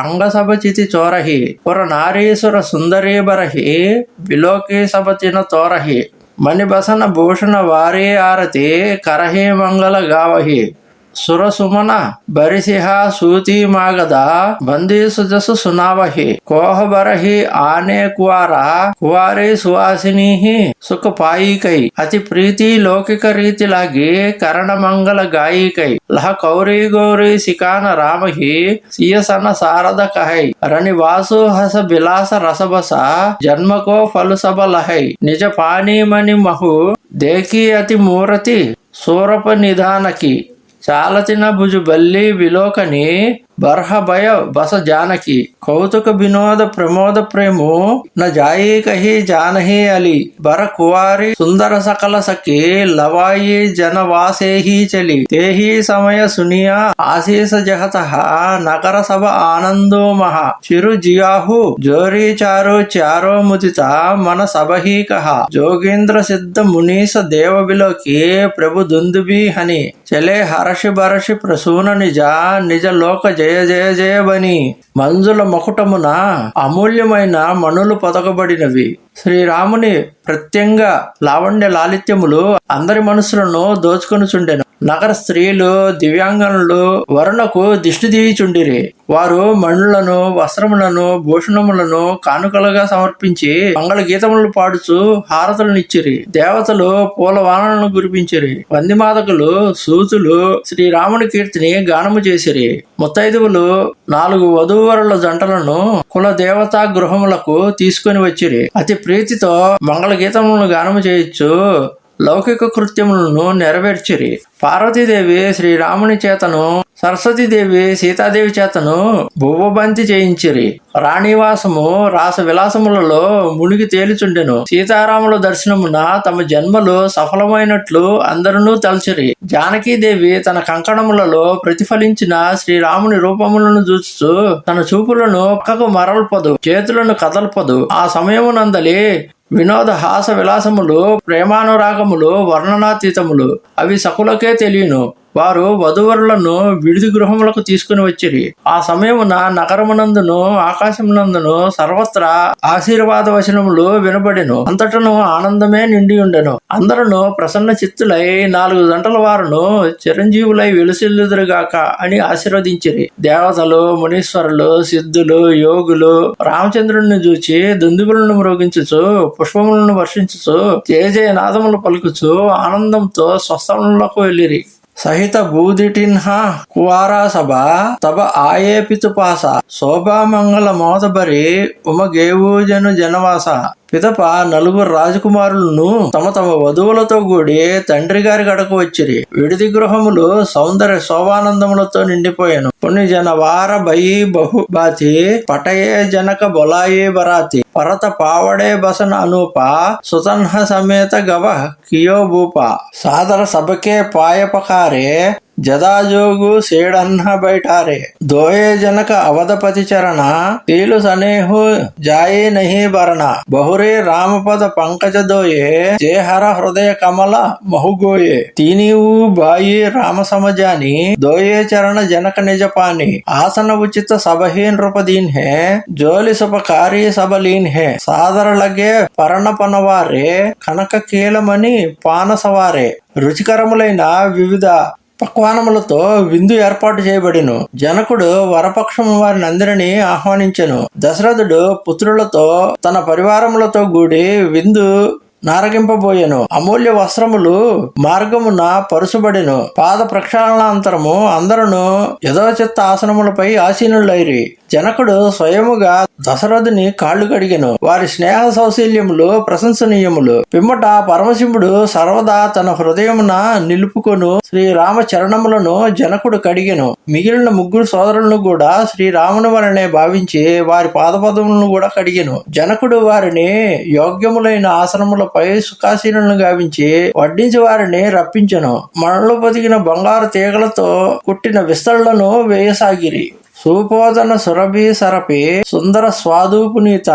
A: అంగసభచితి చోరహి పుర నారీశ్వర సుందరీబరహి విలోకే సభతిన తోరహి మణిబసన భూషణ వారే ఆరతి కరహే మంగళ గావహి సురసుమన బరిసిహ సూతి మాగద బందీ సుజసు సునావహి కోహబరహి ఆనే కువారే సువాసిని సుఖపాయికై అతి ప్రీతి లౌకిక రీతి లాగి కరణ మంగళ గాయికై లహ కౌరీ గౌరీ శికాన రామహి సియసన శారద కహై రణి వాసు హస బిలాస రసబస జన్మకో ఫలు సభ లహై నిజ పానీమణి మహు దేకి అతి మూరతి సూరప నిధానకి చాలతిన భుజు బల్లి విలోకని బర్హ భయ బస జానకి కౌతుక వినోద ప్రమోద ప్రేము న జాయి కహి జానహి అలి బర కువారి సుందర సకల సఖి లవాయి జనవాసేహి చలి తేహి సమయ సునియా ఆశీస జహత నకర సభ ఆనందో మహ చిరు జియాహు జోరీ చారో చారో ముదిత మన సభహి కహ జోగేంద్ర సిద్ధ మునీస దేవ బిలోకి ప్రభు దుందుబి హని చలే హరషి బరషి ప్రసూన నిజ నిజ లోక జయ జయ జయబని మంజుల మకుటమున అమూల్యమైన మణులు పొదగబడినవి. శ్రీరాముని ప్రత్యంగ లావణ్య లాలిత్యములు అందరి మనసులను దోచుకొనుచుండెను. నగర స్త్రీలు దివ్యాంగనులు వరుణకు దిష్టి దీచుండిరి. వారు మణులను వస్త్రములను భూషణములను కానుకలుగా సమర్పించి మంగళ గీతములు పాడుచు హారతులనిచ్చిరి. దేవతలు పూలవానలను కురిపించిరి. వందిమాతకులు సూతులు శ్రీరాముని కీర్తిని గానము చేసిరి. ముత్తైదువులు 4 వధూవరుల జంటలను కుల దేవతా గృహములకు తీసుకొని వచ్చిరి. అతి ప్రీతితో మంగళ గీతములను గానము చేయొచ్చు లౌకిక కృత్యములను నెరవేర్చిరి. పార్వతీదేవి శ్రీరాముని చేతను, సరస్వతీదేవి సీతాదేవి చేతను భువబంతి చేయించిరి. రాణివాసము రాస విలాసములలో మునిగి తేలిచుండెను. సీతారాముల దర్శనమున తమ జన్మలు సఫలమైనట్లు అందరూ తలచిరి. జానకీదేవి తన కంకణములలో ప్రతిఫలించిన శ్రీరాముని రూపములను చూస్తూ తన చూపులను పక్కకు మరల్పదు, చేతులను కదల్పదు. ఆ సమయమునందలి వినోద హాస విలాసములు ప్రేమానురాగములు వర్ణనాతీతములు. అవి సకులకే తెలియను. వారు వధువరులను విడిది గృహములకు తీసుకుని వచ్చిరి. ఆ సమయమున నగరమునందును ఆకాశమునందును సర్వత్రా ఆశీర్వాద వచనములు వినబడెను. అంతటను ఆనందమే నిండి ఉండెను. అందరూ ప్రసన్న చిత్తులై 4 జంటల వారును చిరంజీవులై వెలుసిల్లుదురుగాక అని ఆశీర్వదించిరి. దేవతలు, మునీశ్వరులు, సిద్ధులు, యోగులు రామచంద్రుడిని చూచి దుందుబులను మ్రోగించుచు పుష్పములను వర్షించుచు జయ జయ నాదములు పలుకుచు ఆనందంతో స్వస్థములకు వెళ్ళిరి. సహిత భూదిటిన్హ కువారా సభ తబ ఆయే పితుపాస శోభామంగళ మోదబరి ఉమగేవూజను జనవాస పిదప 4 రాజకుమారులను తమ తమ వధువులతో కూడి తండ్రి గారి గడకు వచ్చిరి. విడిది గృహములు సౌందర్య శోభానందములతో నిండిపోయాను. పుణ్య జన వార బయి బహు బాతి పటయే జనక బొలాయే బరాతి పరత పావడే బసన అనూప సుతన్హ సమేత గవ కియో భూప సాదర సభకే పాయపకారే జదాజోగు సేడన్హ బైఠారే దోయే జనక అవధపతి చరణ తీలు సనేహు జాయే నహి భరణ బహురే రామపద పంకజ దోయే జేహర హృదయ కమల మహుగోయే తీనీవు బాయి రామ సమజాని దోయే చరణ జనక నిజపాని ఆసన ఉచిత సభహీ నృపదీన్ హే జోలి సుపకారీ సబలీన్ హే సాదర లగే పరణ పనవారే కనక కీలమని పానసవారే రుచికరములైన వివిధ పక్వానములతో విందు ఏర్పాటు చేయబడిను. జనకుడు వరపక్షము వారిని అందరినీ ఆహ్వానించెను. దశరథుడు పుత్రులతో తన పరివారములతో కూడి విందు నారగింపబోయెను. అమూల్య వస్త్రములు మార్గమున పరుచబడెను. పాద ప్రక్షాళనాంతరము అందరూ యథోచిత్త ఆసనములపై ఆసీనులైరి. జనకుడు స్వయముగా దశరథుని కాళ్ళు కడిగెను. వారి స్నేహ సౌశల్యములు ప్రశంసనీయములు. పిమ్మట పరమశివుడు సర్వదా తన హృదయమున నిలుపుకొను శ్రీరామ చరణములను జనకుడు కడిగెను. మిగిలిన 3 సోదరులను కూడా శ్రీరాముని వలనే భావించి వారి పాదపదములను కూడా కడిగెను. జనకుడు వారిని యోగ్యములైన ఆసనములపై సుఖాసీనులను గావించి వడ్డించి వారిని రప్పించెను. మణులు పొదిగిన బంగారు తీగలతో కుట్టిన విస్తళ్లను వేయసాగిరి. సుపోదన సురభి సరపి సుందర స్వాదూపునీత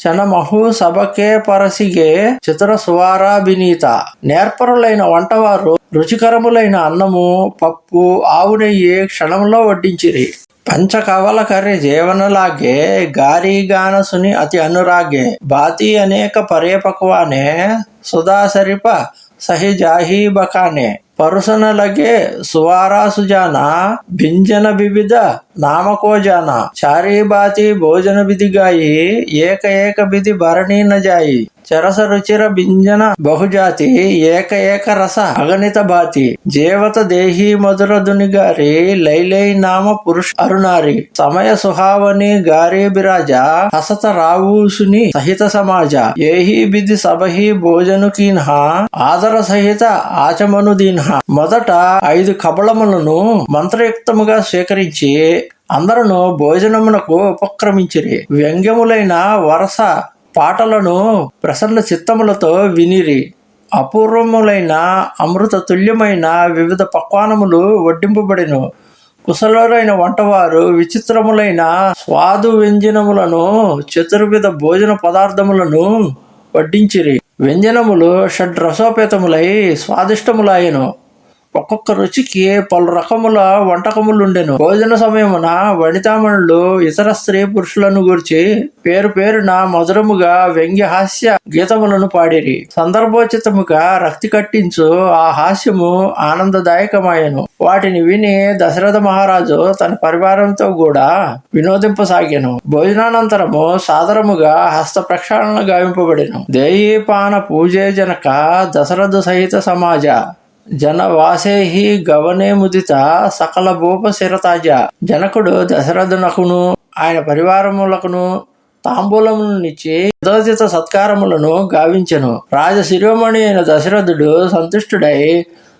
A: చనమహు సభకే పరసిగే చతుర సువారాభినీత. నేర్పరులైన వంటవారు రుచికరములైన అన్నము, పప్పు, ఆవు నెయ్యి క్షణంలో వడ్డించిరి. పంచకవల కర్రి జీవనలాగే గారీగాన సుని అతి అనురాగే బాతి అనేక పరే పక్వానే సుధాసరిప సహి జాహీ బకానే పరుసన లగే సువారా సుజానా భింజన వివిధ నామకో జానా చారీ బాతి భోజన విధి గాయి ఏక ఏక విధి భరణీ న జాయి చరస రుచిర భింజన బహుజాతి ఏక ఏక రస అగణిత బాతి జీవత దేహీ మధుర దుని గారి లైలై నామ పురుష అరుణారి సమయ సుహావని గారి బిరాజ హసత రావుసుని సహిత సమాజ ఏహి బిధి సభహి భోజను కీన్హ ఆదర సహిత ఆచమను దీన్హ. మొదట 5 కబళములను మంత్రయుక్తముగా స్వీకరించి అందరూ భోజనమునకు ఉపక్రమించిరి. వ్యంగ్యములైన వరస పాటలను ప్రసన్న చిత్తములతో వినిరి. అపూర్వములైన అమృత తుల్యమైన వివిధ పక్వానములు వడ్డింపబడిను. కుశలురైన వంటవారు విచిత్రములైన స్వాదు వ్యంజనములను చతుర్విధ భోజన పదార్థములను వడ్డించిరి. వ్యంజనములు షడ్రసోపేతములై స్వాదిష్టములాయను. ఒక్కొక్క రుచికి పలు రకముల వంటకములుండెను. భోజన సమయమున వనితామణులు ఇతర స్త్రీ పురుషులను గూర్చి పేరు పేరున మధురముగా వ్యంగ్యహాస్య గీతములను పాడిరి. సందర్భోచితముగా రక్తి కట్టించు ఆ హాస్యము ఆనందదాయకమాయను. వాటిని విని దశరథ మహారాజు తన పరివారంతో కూడా వినోదింపసాగాను. భోజనానంతరము సాదరముగా హస్త ప్రక్షాళన గావింపబడిను. దేయీపాన పూజే జనక దశరథ సహిత సమాజ జనవాసేహి గవనే ముదిత సకల భూప శిరతాజ. జనకుడు దశరథునకును ఆయన పరివారములకును తాంబూలములనిచ్చి యథోచిత సత్కారములను గావించెను. రాజ శిరోమణి అయిన దశరథుడు సంతుష్టుడై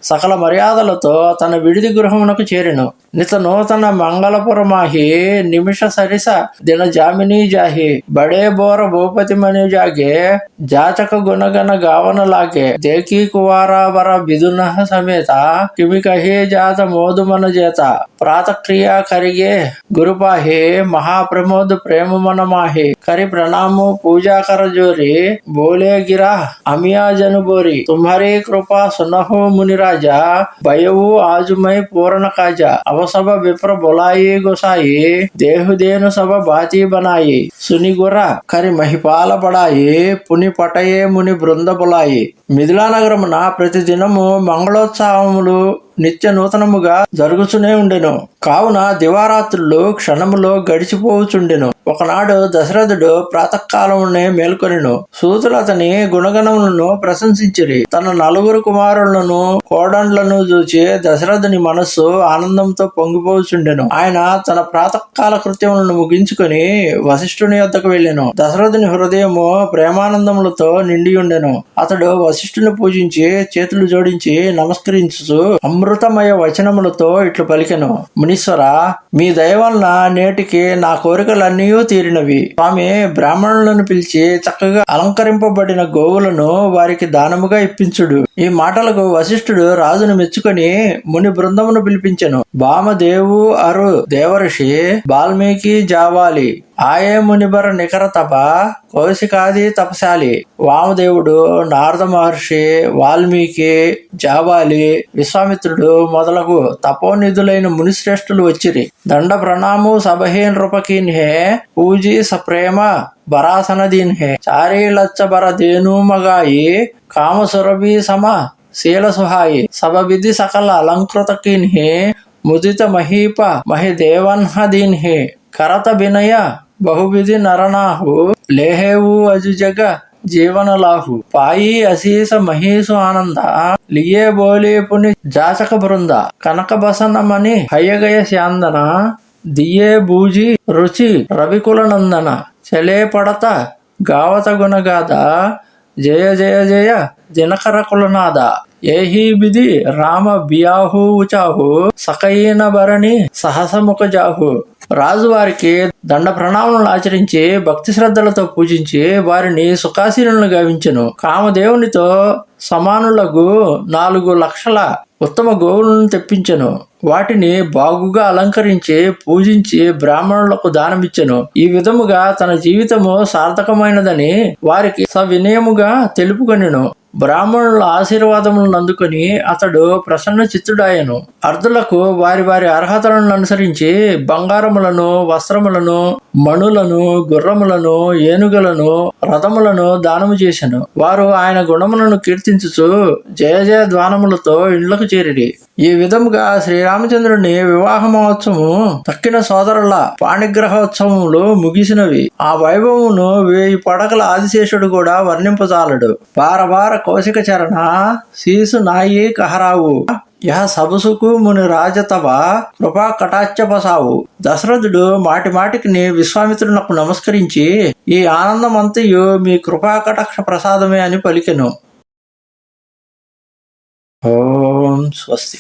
A: సకల మర్యాదలతో తన విడిది గృహమునకు చేరెను. నిత నూతన మంగళపురమాహి నిమిష సరిస దిన జామినీ జాహి బడే బోర భూపతి మణి జాగే జాచక గుణగణ గావన లాగే దేకీ కువారావర బిదున సమేత కిమి కహే జాత మోదుమన చేత ప్రాతక్రియా కరిగే గురుపాహి మహాప్రమోద్ ప్రేమ మనమాహి కరి ప్రణాము పూజా కర జోరి బోలే గిరా అమియా జను బోరి తుమ్హరీ కృపా సునహో మునిరాజా భయవు ఆజుమై పూరణ కాజా అవసభ విప్ర బొలాయి గొసాయి దేహుదేను సభ బాతి బనాయి సునిగుర కరి మహిపాల పడాయి పుని పటయే ముని బృంద బొలాయి. మిథిలా నగరమున ప్రతిదినము మంగళోత్సవములు నిత్య నూతనముగా జరుగుతూనే ఉండెను. కావున దివారాత్రులు క్షణములో గడిచిపోవచుండెను. ఒకనాడు దశరథుడు ప్రాతకాలమునే మేల్కొనెను. సూతులు అతని గుణగణములను ప్రశంసించిరి. తన 4 కుమారులను కోడండ్లను చూచి దశరథుని మనస్సు ఆనందంతో పొంగిపోవచుండెను. ఆయన తన ప్రాతకాల కృత్యములను ముగించుకొని వశిష్ఠుని వద్దకు వెళ్ళెను. దశరథుని హృదయము ప్రేమానందములతో నిండి ఉండెను. అతడు వశిష్ఠుని పూజించి చేతులు జోడించి నమస్కరించుచు అమృతమయ వచనములతో ఇట్లు పలికెను. మునీశ్వర, మీ దయ వలన నేటికి నా కోరికలన్నీ తీరినవి. స్వామి, బ్రాహ్మణులను పిలిచి చక్కగా అలంకరింపబడిన గోవులను వారికి దానముగా ఇప్పించుడు. ఈ మాటలకు వశిష్ఠుడు రాజును మెచ్చుకొని ముని బృందమును పిలిపించెను. బామదేవు అరు దేవఋషి వాల్మీకి జావాలి ఆయే మునిబర నికర తప కౌశికాది తపశాలి. వామదేవుడు, నారద మహర్షి, వాల్మీకి, జావాలి, విశ్వామిత్రుడు మొదలగు తపోనిధులైన మునిశ్రేష్ఠులు వచ్చిరి. దండ ప్రణాము సభహే నృపకీన్హే పూజీ సప్రేమ బరాసన దీన్హే చారీ లచ్చ బర దేను మగాయి కామసురభి సమ శీల సుహాయి సభ విధి సకల అలంకృత కిన్హే ముదిత మహీప మహిదేవన్హ దీన్హే కరత వినయ బహువిధి నరనాహు లేహేవు అజుజగ జీవనలాహు పాయి అశీస మహీసు ఆనంద లియే బోలే పుని జాచక బృంద కనక బసనమని హయగయ శాందన దియే బూజి రుచి రవికుల నందన చలే పడత గావత గుణగాద జయ జయ జయ దినకర కులనాద ఏహీ బిధి రామ బియాహు ఉచాహు సకయీన భరణి సహసముఖ జాహు. రాజు వారికి దండ ప్రణామములు ఆచరించి భక్తి శ్రద్ధలతో పూజించి వారిని సుఖాసీనులను గావించెను. కామదేవునితో సమానులకు 4 లక్షల ఉత్తమ గోవులను తెప్పించెను. వాటిని బాగుగా అలంకరించి పూజించి బ్రాహ్మణులకు దానమిచ్చెను. ఈ విధముగా తన జీవితము సార్థకమైనదని వారికి సవినయముగా తెలుపుకొనెను. బ్రాహ్మణుల ఆశీర్వాదములను అందుకొని అతడు ప్రసన్న చిత్తుడాయను. అర్ధులకు వారి వారి అర్హతలను అనుసరించి బంగారములను, వస్త్రములను, మణులను, గుర్రములను, ఏనుగులను, రథములను దానము చేసెను. వారు ఆయన గుణములను కీర్తించుచు జయ జయ ధ్వానములతో ఇండ్లకు చేరిరి. ఈ విధముగా శ్రీరామచంద్రుని వివాహ మహోత్సవము తక్కిన సోదరుల పాణిగ్రహోత్సవములు ముగిసినవి. ఆ వైభవమును 1000 పడగల ఆదిశేషుడు కూడా వర్ణింపజాలడు. బారబార కౌశిక చరణ శీసు నాయి కహరావు యహ సబసుకు ముని రాజతవ కృపా కటాక్షపసావు. దశరథుడు మాటి మాటికి విశ్వామిత్రునకు నమస్కరించి ఈ ఆనందమంతయు మీ కృపా కటాక్ష ప్రసాదమే అని పలికెను. ఓం స్వస్తి.